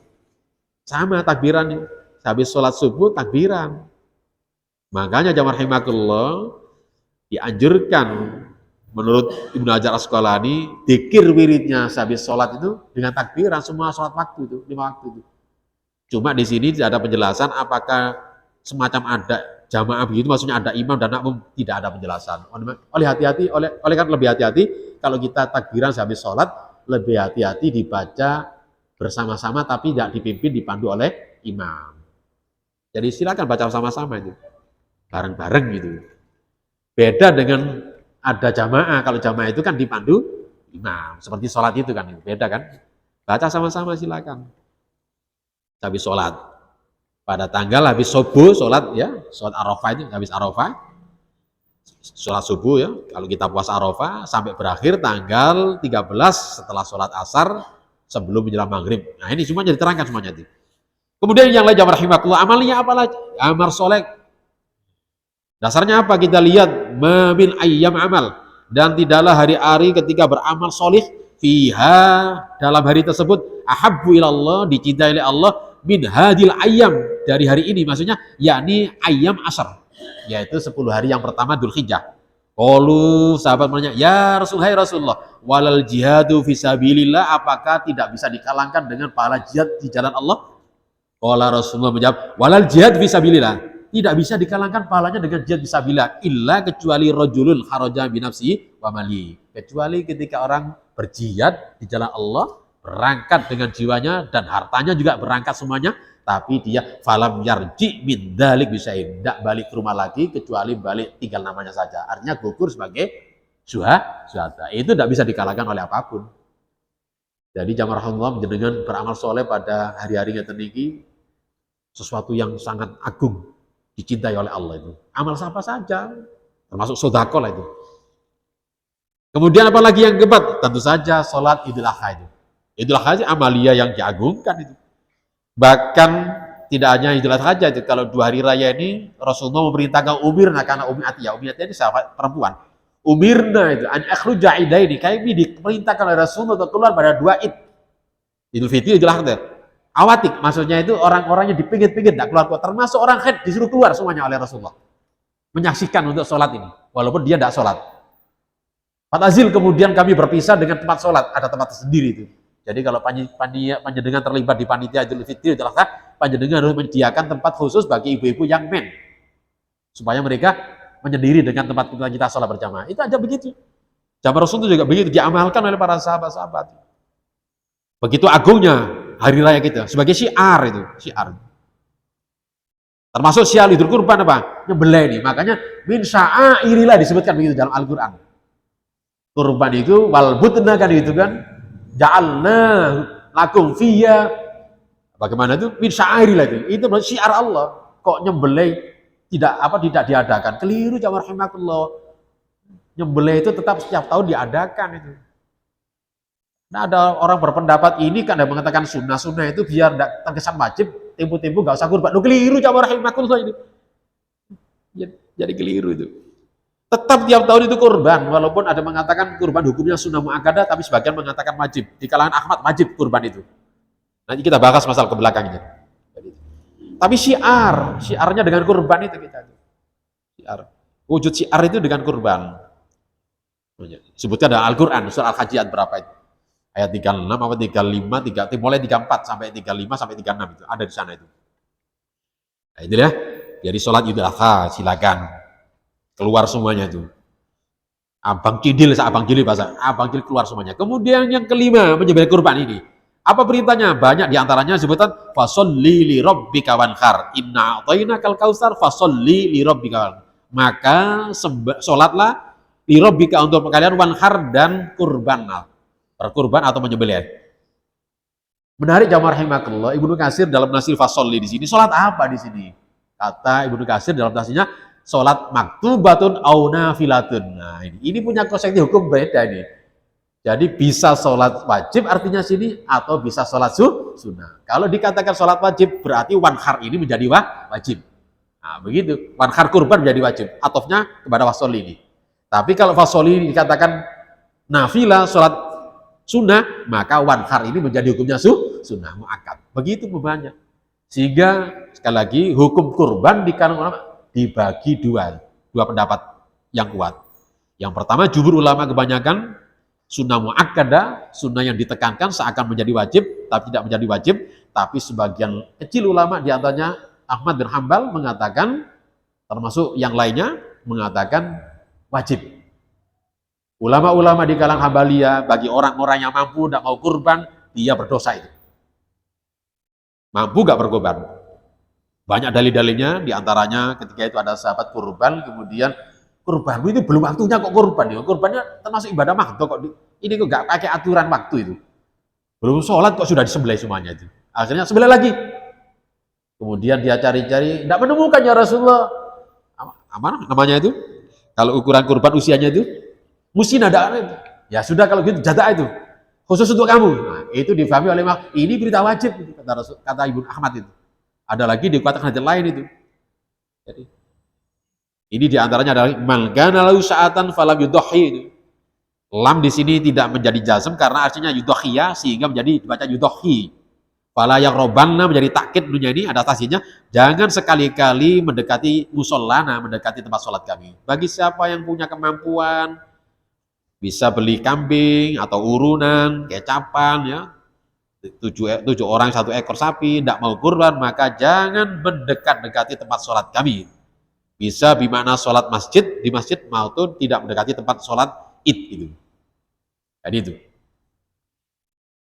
Speaker 2: sama takbiran nih, habis sholat subuh takbiran. Makanya jamaah rahimakumullah dianjurkan menurut Ibnu Hajar Asqalani dzikir wiridnya habis sholat itu dengan takbiran semua sholat waktu itu, 5 waktu itu. Cuma di sini tidak ada penjelasan apakah semacam ada jamaah begitu, maksudnya ada imam dan makmum, tidak ada penjelasan. Oleh kan lebih hati-hati kalau kita takbiran habis sholat, lebih hati-hati dibaca bersama-sama tapi tidak dipimpin dipandu oleh imam. Jadi silakan baca sama-sama itu. Bareng-bareng gitu. Beda dengan ada jamaah. Kalau jamaah itu kan dipandu imam, seperti sholat itu kan, beda kan. Baca sama-sama silakan. Habis sholat pada tanggal habis subuh sholat ya, sholat Arafah itu habis Arafah, sholat subuh ya. Kalau kita puasa Arafah sampai berakhir tanggal 13 setelah sholat asar sebelum menjelang maghrib. Nah ini semuanya diterangkan semuanya itu. Kemudian yang lain jamaah rahimakumullah, amalnya apa lagi? Amal soleh. Dasarnya apa? Kita lihat min ayyam amal, dan tidaklah hari-hari ketika beramal solih fiha dalam hari tersebut ahabbu ilallah, dicintai oleh Allah min hadil ayyam, dari hari ini maksudnya yakni ayyam asar, yaitu 10 hari yang pertama Dzulhijjah. Qalu, sahabat bertanya, ya Rasul, hai Rasulullah, walal jihadu fisabilillah, apakah tidak bisa dikalahkan dengan pahala jihad di jalan Allah? Qala Rasulullah menjawab, walal jihad fisabilillah, tidak bisa dikalahkan pahalanya dengan jihad fisabilillah, illa kecuali rajulun kharaja bi nafsihi wa mali, kecuali ketika orang berjihad di jalan Allah, berangkat dengan jiwanya dan hartanya juga berangkat semuanya, tapi dia falam yarji min dalik bisain, tidak balik ke rumah lagi kecuali balik tinggal namanya saja, artinya gugur sebagai syuhada. Itu tidak bisa dikalahkan oleh apapun. Jadi jamaah Allah menjenengan beramal soleh pada hari-hari yang tinggi, sesuatu yang sangat agung, dicintai oleh Allah itu. Amal apa saja, termasuk sedekah lah itu. Kemudian apa lagi yang keempat? Tentu saja sholat Idul Adha itu. Idul Adha amalia yang diagungkan itu. Bahkan tidak hanya Idul Adha saja itu, kalau 2 hari raya ini Rasulullah memerintahkan umirna, karena Umi Atiyah ini sahabat perempuan. Umirna itu an akhruja idaini, kami diperintahkan oleh Rasulullah untuk keluar pada 2 Id. Idul Fitri, Idul Adha. Awatik, maksudnya itu orang-orang yang di pinggir-pinggir tidak keluar, termasuk orang haid disuruh keluar semuanya oleh Rasulullah. Menyaksikan untuk sholat ini, walaupun dia tidak sholat. Fatazil, kemudian kami berpisah dengan tempat sholat, ada tempat sendiri itu. Jadi kalau panjenengan terlibat di panitia Idul Fitri, Idul Adha, panjenengan harus menyediakan tempat khusus bagi ibu-ibu yang men, supaya mereka menyendiri dengan tempat kita sholat berjamaah. Itu aja begitu. Zaman Rasul itu juga begitu, diamalkan oleh para sahabat-sahabat. Begitu agungnya hari raya kita, sebagai syiar itu, syiar. Termasuk syiar Idul Kurban apa? Nyembelih ini. Makanya min sya'airillah disebutkan begitu dalam Al-Qur'an. Kurban itu wal budna kan itu kan. Ja'alna lakum fiyya, bagaimana itu? Min sya'airillah itu berarti syiar Allah. Kok nyembelih tidak diadakan? Keliru jamaah rahimakumullah. Nyembelih itu tetap setiap tahun diadakan itu. Nah, ada orang berpendapat ini kan ada mengatakan sunnah itu biar tidak terkesan wajib, tempo-tempo nggak usah kurban. Keliru jamaah rahimakumullah ini. Jadi keliru itu. Tetap tiap tahun itu kurban, walaupun ada mengatakan kurban hukumnya sunnah muakkadah, tapi sebagian mengatakan wajib. Di kalangan Ahmad wajib kurban itu. Nanti kita bahas masalah ke belakangnya. Tapi syiarnya dengan kurban itu kita. Syiar. Wujud syiar itu dengan kurban. Sebutnya ada Al-Qur'an, surah Al-Hajjiyat berapa itu? Ayat 36 apa 35, mulai 34 sampai 35 sampai 36 itu ada di sana itu. Nah, itu ya. Jadi sholat Idul Adha silakan keluar semuanya itu. Abang Cidil bahasa. Abang Cidil keluar semuanya. Kemudian yang kelima, menyembelih kurban ini. Apa perintahnya? Banyak diantaranya sebutan fasholli li rabbika wanhar. Inna a'tainakal kautsar fasholli li rabbika wanhar. Maka sholatlah li rabbika untuk kalian wanhar dan kurbanlah. Berkurban atau menyembelih. Menarik jamaah rahimakumullah, Ibnu Katsir dalam nasir fasholli di sini sholat apa di sini? Kata Ibnu Katsir dalam nasirnya sholat maktubatun au nafilatun. Nah, ini punya konsep hukum beda ini. Jadi bisa sholat wajib artinya sini atau bisa sholat sunnah. Kalau dikatakan sholat wajib berarti wanhar ini menjadi wajib. Nah, begitu. Wanhar kurban menjadi wajib. Atofnya kepada fasholli ini. Tapi kalau fasholli dikatakan nafilah sholat sunnah, maka wanhar ini menjadi hukumnya sunnah muakkad. Begitu pembahasannya. Sehingga sekali lagi hukum kurban di kalangan ulama dibagi dua pendapat yang kuat. Yang pertama jumhur ulama kebanyakan sunnah muakkadah, sunnah yang ditekankan seakan menjadi wajib tapi tidak menjadi wajib. Tapi sebagian kecil ulama diantaranya Ahmad bin Hambal mengatakan, termasuk yang lainnya mengatakan wajib. Ulama-ulama di kalangan Hambaliyah bagi orang-orang yang mampu tidak mau kurban, dia berdosa itu. Mampu gak berkorban. Banyak dalil-dalilnya, diantaranya ketika itu ada sahabat kurban, kemudian kurban itu belum waktunya kok kurban. Kurbannya termasuk ibadah makdo kok. Ini kok gak pakai aturan waktu itu. Belum sholat kok sudah disembelih semuanya itu. Akhirnya sembelih lagi. Kemudian dia cari-cari, tidak menemukan ya Rasulullah. Apa namanya itu? Kalau ukuran kurban usianya itu, mesti ada. Ya sudah kalau gitu jatah itu. Khusus untuk kamu. Nah, itu difahami oleh ini berita wajib kata Ibnu Ahmad itu. Ada lagi dikatakan hadis lain itu. Jadi ini diantaranya adalah man kana lahu sa'atan falam yudhi. Lam di sini tidak menjadi jazm karena artinya yudhiya sehingga menjadi dibaca yudhi. Fala yaqrabanna menjadi takkid dunia ini adaptasinya, jangan sekali-kali mendekati musallana, mendekati tempat sholat kami. Bagi siapa yang punya kemampuan bisa beli kambing atau urunan, kecapan ya, tujuh orang satu ekor sapi, tidak mau kurban, maka jangan mendekat-dekati tempat sholat kami. Bisa bimana sholat masjid di masjid maupun tidak mendekati tempat sholat id itu. Jadi itu.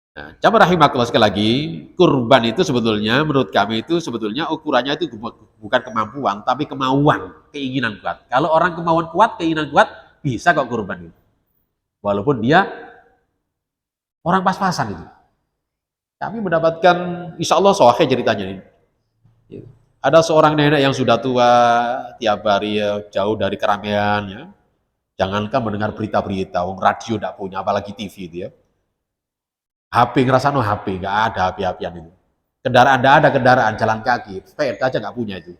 Speaker 2: Nah, coba rahimakumullah sekali lagi, kurban itu sebetulnya menurut kami itu sebetulnya ukurannya itu bukan kemampuan, tapi kemauan, keinginan kuat. Kalau orang kemauan kuat, keinginan kuat, bisa kok kurban itu. Walaupun dia orang pas-pasan itu. Kami mendapatkan, insya Allah sahih ceritanya ini. Ada seorang nenek yang sudah tua, tiap hari ya, jauh dari keramaian ya. Jangankan mendengar berita-berita, radio tidak punya, apalagi TV itu ya. HP ngerasa no HP, nggak ada HP-HPan itu. Kendaraan tidak ada kendaraan, jalan kaki, sepeda aja nggak punya itu.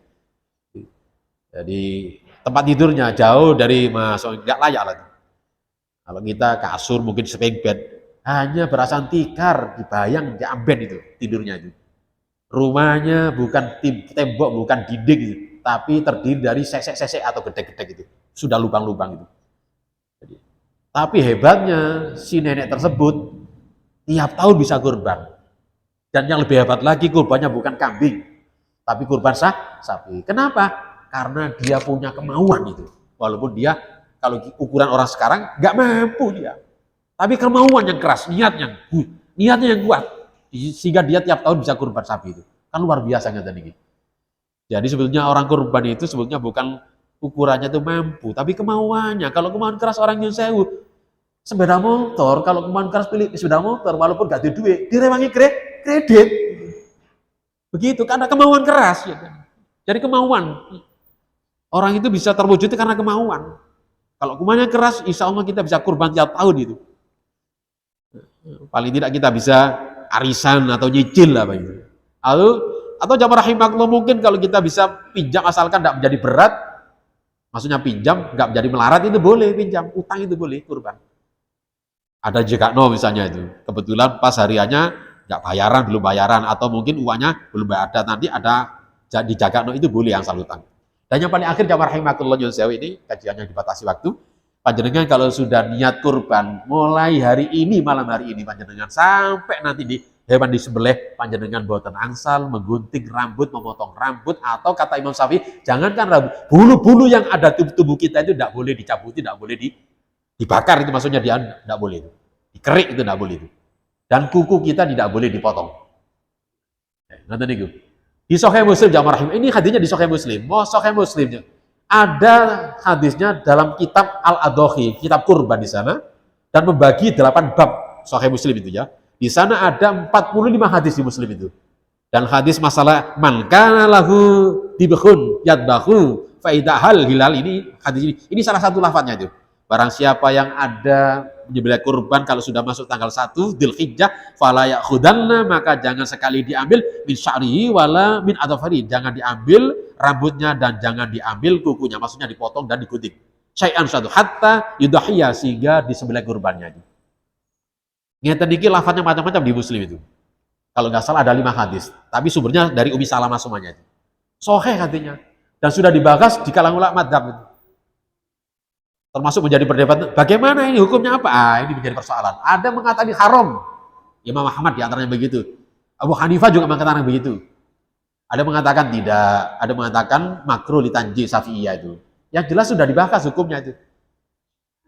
Speaker 2: Jadi tempat tidurnya jauh dari masuk, nggak layak lah. Kalau kita kasur mungkin spring bed, hanya berasan tikar, dibayang, diamben itu tidurnya itu. Rumahnya bukan tembok, bukan dinding itu, tapi terdiri dari sesek-sesek atau gedek-gedek itu. Sudah lubang-lubang itu. Tapi hebatnya si nenek tersebut tiap tahun bisa kurban. Dan yang lebih hebat lagi, kurbannya bukan kambing, tapi kurban sapi. Kenapa? Karena dia punya kemauan itu. Walaupun dia, kalau ukuran orang sekarang, nggak mampu dia. Tapi kemauan yang keras, niatnya yang kuat. Sehingga dia tiap tahun bisa kurban sapi itu. Kan luar biasanya tadi. Jadi sebetulnya orang kurban itu sebetulnya bukan ukurannya itu mampu, tapi kemauannya. Kalau kemauan keras orang yang sewu, sepeda motor, kalau kemauan keras pilih sepeda motor, walaupun gak ada duit, direwangi kredit. Begitu, karena kemauan keras. Ya. Jadi kemauan. Orang itu bisa terwujud karena kemauan. Kalau kemauannya keras, insya Allah kita bisa kurban tiap tahun itu. Paling tidak kita bisa arisan atau nyicil lah begitu. Atau jamaah rahimakumullah, mungkin kalau kita bisa pinjam asalkan tidak menjadi berat, maksudnya pinjam nggak menjadi melarat, itu boleh pinjam, utang itu boleh kurban. Ada jekakno misalnya itu, kebetulan pas hariannya nggak bayaran, belum bayaran, atau mungkin uangnya belum ada, nanti ada di jekakno itu boleh yang asal utang. Dan yang paling akhir jamaah rahimakumullah ini kajiannya dibatasi waktu. Panjenengan kalau sudah niat kurban mulai hari ini, malam hari ini panjenengan sampai nanti di hewan disembelih, panjenengan boten angsal menggunting rambut, memotong rambut, atau kata Imam Syafi'i, jangankan rambut, bulu-bulu yang ada tubuh kita itu tidak boleh dicabuti, tidak boleh dibakar, itu maksudnya dia tidak boleh itu. Dikerik itu tidak boleh itu. Dan kuku kita tidak boleh dipotong. Nanti niku. Di Sahih Muslim jamaah rahim, ini hadisnya di Sahih Muslim. Mau Sahih Muslimnya. Ada hadisnya dalam kitab Al-Adhohi, kitab kurban di sana, dan membagi 8 bab Sahih Muslim itu ya. Di sana ada 45 hadis di Muslim itu. Dan hadis masalah man kana lahu dibkhun yadbahu fa idahal hilal, ini hadis ini salah satu lafadznya itu. Barang siapa yang ada menyembelih kurban kalau sudah masuk tanggal 1 Dzulhijjah fala ya'khudanna, maka jangan sekali diambil min sya'rihi wala min adhafari, jangan diambil rambutnya dan jangan diambil kukunya, maksudnya dipotong dan digunting. Syai'an satu hatta yudhiyya, sehingga disembelih kurbannya itu. Ngeten iki lafadznya macam-macam di Muslim itu. Kalau nggak salah ada 5 hadis, tapi sumbernya dari Umi Salamah semuanya itu. Sahih hatinya. Dan sudah dibahas di kalangan ulama madzhab itu. Termasuk menjadi perdebatan, bagaimana ini hukumnya apa? Ini menjadi persoalan. Ada mengatakan haram, Imam Ahmad di antaranya begitu. Abu Hanifah juga mengatakan begitu. Ada mengatakan tidak, ada mengatakan makruh litanji Syafi'iyah itu. Yang jelas sudah dibahas hukumnya itu.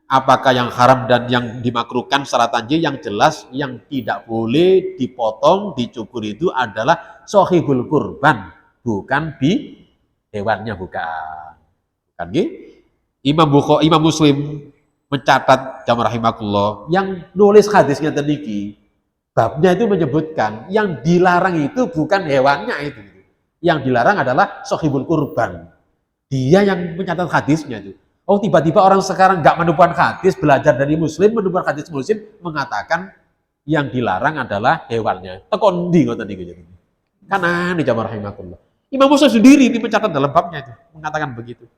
Speaker 2: Apakah yang haram dan yang dimakruhkan secara tanji, yang jelas yang tidak boleh dipotong, dicukur itu adalah sohibul kurban, bukan di hewannya, bukan. Bukan gitu. Imam Muslim mencatat jamaah rahimakumullah, yang nulis hadisnya tadi, babnya itu menyebutkan yang dilarang itu bukan hewannya itu. Yang dilarang adalah sohibul kurban. Dia yang mencatat hadisnya itu. Oh, tiba-tiba orang sekarang nggak menemukan hadis, belajar dari Muslim, menemukan hadis Muslim, mengatakan yang dilarang adalah hewannya. Tekondi ngoten niku jadi. Kan aneh jamaah rahimakumullah. Imam Muslim sendiri ini mencatat dalam babnya itu, mengatakan begitu.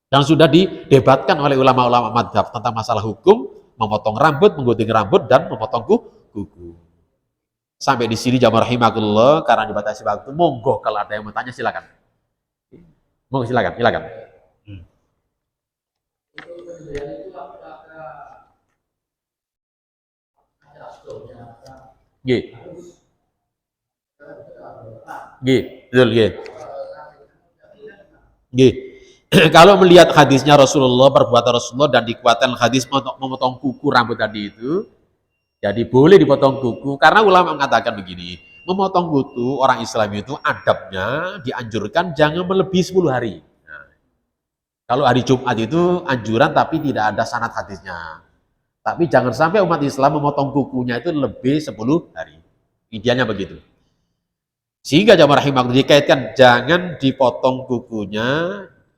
Speaker 2: Dan sudah didebatkan oleh ulama-ulama madzhab tentang masalah hukum memotong rambut, menggunting rambut, dan memotong kuku. Sampai di sini jamaah rahimakumullah, karena dibatasi waktu. Monggo kalau ada yang mau tanya silakan. Monggo silakan, silakan. Nggih. Nggih, betul nggih. Nggih. Kalau melihat hadisnya Rasulullah, perbuatan Rasulullah dan dikuatkan hadis memotong kuku rambut tadi itu, jadi boleh dipotong kuku karena ulama mengatakan begini, memotong kuku orang Islam itu adabnya dianjurkan jangan melebihi 10 hari. Nah, kalau hari Jumat itu anjuran tapi tidak ada sanad hadisnya. Tapi jangan sampai umat Islam memotong kukunya itu lebih 10 hari. Idealnya begitu. Sehingga jamaah rahimahullah dikaitkan jangan dipotong kukunya,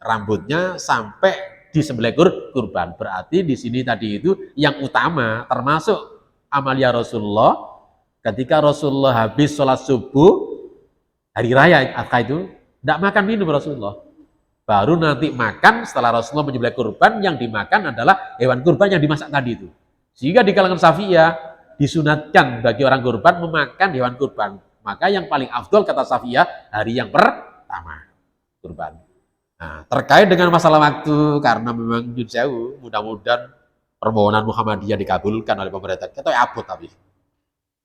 Speaker 2: rambutnya sampai disembelih kurban. Berarti di sini tadi itu yang utama termasuk amalia Rasulullah ketika Rasulullah habis sholat subuh hari raya Adha itu tidak makan minum Rasulullah. Baru nanti makan setelah Rasulullah menyembelih kurban, yang dimakan adalah hewan kurban yang dimasak tadi itu. Sehingga di kalangan Syafi'iyah disunatkan bagi orang kurban memakan hewan kurban. Maka yang paling afdol kata Syafi'iyah hari yang pertama kurban. Nah, terkait dengan masalah waktu, karena memang Yun Sewu, mudah-mudahan permohonan Muhammadiyah dikabulkan oleh pemerintah. Kita abot tapi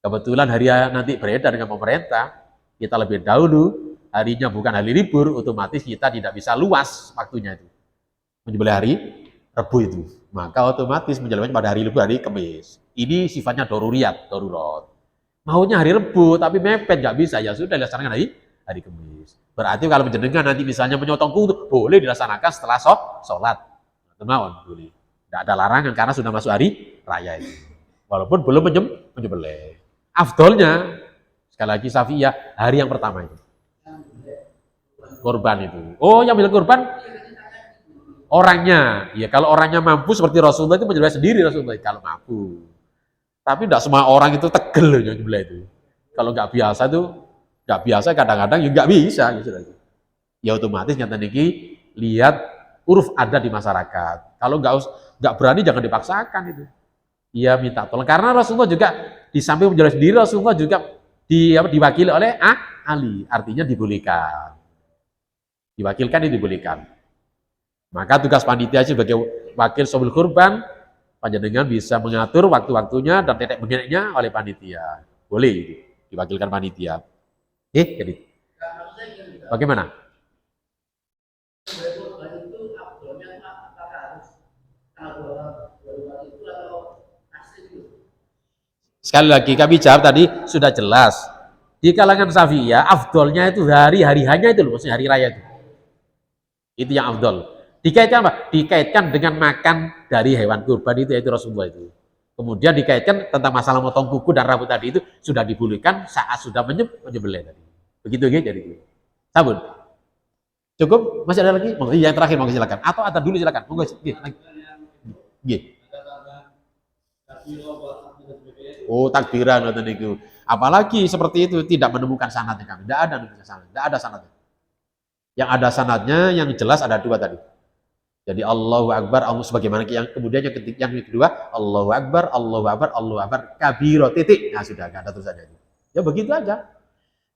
Speaker 2: kebetulan hari nanti beredar dengan pemerintah, kita lebih dahulu, harinya bukan hari libur, otomatis kita tidak bisa luas waktunya itu. Menyembelih hari Rebu itu. Maka otomatis menjalankan pada hari libur, hari Kamis. Ini sifatnya darurat. Maunya hari Rebu, tapi mepet, nggak bisa. Ya sudah, dilaksanakan hari Kamis. Berarti kalau menjenengan nanti misalnya menyotong kuku, boleh dilaksanakan setelah sholat. Teman, boleh. Tidak ada larangan karena sudah masuk hari raya itu. Walaupun belum menyembelih. Afdolnya, sekali lagi Syafi'iyah, hari yang pertama itu. Kurban itu. Oh, yang bilang kurban orangnya. Ya kalau orangnya mampu seperti Rasulullah itu menyembelih sendiri Rasulullah kalau mampu. Tapi tidak semua orang itu tegel nyembelih itu. Kalau nggak biasa kadang-kadang juga nggak bisa gitu. Ya otomatis nyata niki lihat uruf ada di masyarakat. Kalau nggak berani jangan dipaksakan itu. Ia minta tolong karena Rasulullah juga di samping menjelaskan sendiri, Rasulullah juga diwakili oleh Ali, artinya dibolehkan. Diwakilkan itu dibolehkan. Maka tugas panitia sebagai wakil sobil kurban, panjenengan bisa mengatur waktu-waktunya dan tetek bengeknya oleh panitia. Boleh diwakilkan panitia. Jadi bagaimana? Sekali lagi kami jawab tadi sudah jelas. Di kalangan Syafi'iyah afdolnya itu hari hanya itu loh, maksudnya hari raya itu. Itu yang afdol. Dikaitkan apa? Dikaitkan dengan makan dari hewan kurban itu, yaitu Rasulullah itu. Kemudian dikaitkan tentang masalah motong kuku dan rambut tadi itu sudah dibolehkan saat sudah menyembelih tadi. Begitu gitu jadi. Sabun. Cukup? Masih ada lagi? Monggo yang terakhir monggo silakan. Atau ada dulu silakan. Monggo. Nggih. Oh, takbiran ngoten niku. Apalagi seperti itu tidak menemukan sanadnya kami. Tidak ada sanadnya. Yang ada sanadnya yang jelas ada dua tadi. Jadi Allahu Akbar, Allah sebagaimana yang kemudian yang kedua Allahu Akbar, Allahu Akbar, kabiro titik. Nah sudah nggak ada tulisannya. Ya begitu aja.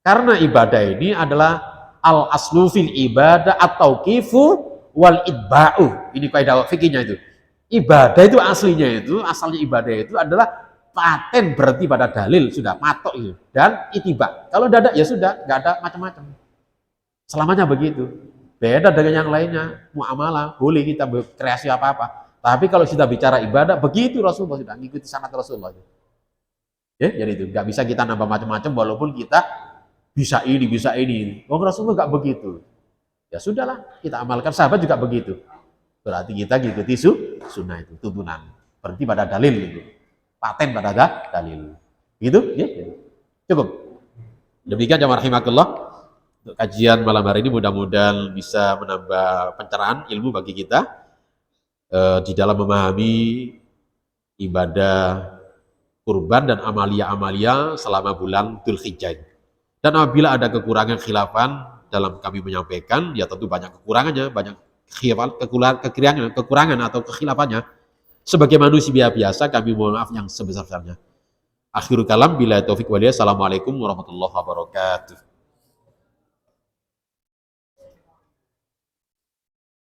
Speaker 2: Karena ibadah ini adalah al aslu fil ibadah atau kifu wal idba'u. Ini kaidah fikihnya itu. Ibadah itu aslinya itu, asalnya ibadah itu adalah paten berarti pada dalil sudah patok itu dan itiba. Kalau tidak ada ya sudah nggak ada macam-macam. Selamanya begitu. Beda dengan yang lainnya, muamalah, boleh kita berkreasi apa-apa. Tapi kalau sudah bicara ibadah, begitu Rasulullah sudah mengikuti sanad Rasulullah. Ya, jadi itu nggak bisa kita nambah macam-macam walaupun kita bisa ini. Oh Rasulullah nggak begitu. Ya sudahlah, kita amalkan. Sahabat juga begitu. Berarti kita mengikuti sunnah itu, tuntunan. Berarti pada dalil itu. Paten pada dalil. Gitu? Ya, cukup. Demikian jamaah rahimakumullah. Untuk kajian malam hari ini mudah-mudahan bisa menambah pencerahan ilmu bagi kita di dalam memahami ibadah kurban dan amalia-amalia selama bulan Dzulhijjah. Dan apabila ada kekurangan khilafan dalam kami menyampaikan, ya tentu banyak kekurangannya, banyak kekurangan atau kekhilafannya. Sebagai manusia biasa kami mohon maaf yang sebesar-besarnya. Akhirul kalam, bila taufik waliyah. Assalamualaikum warahmatullahi wabarakatuh.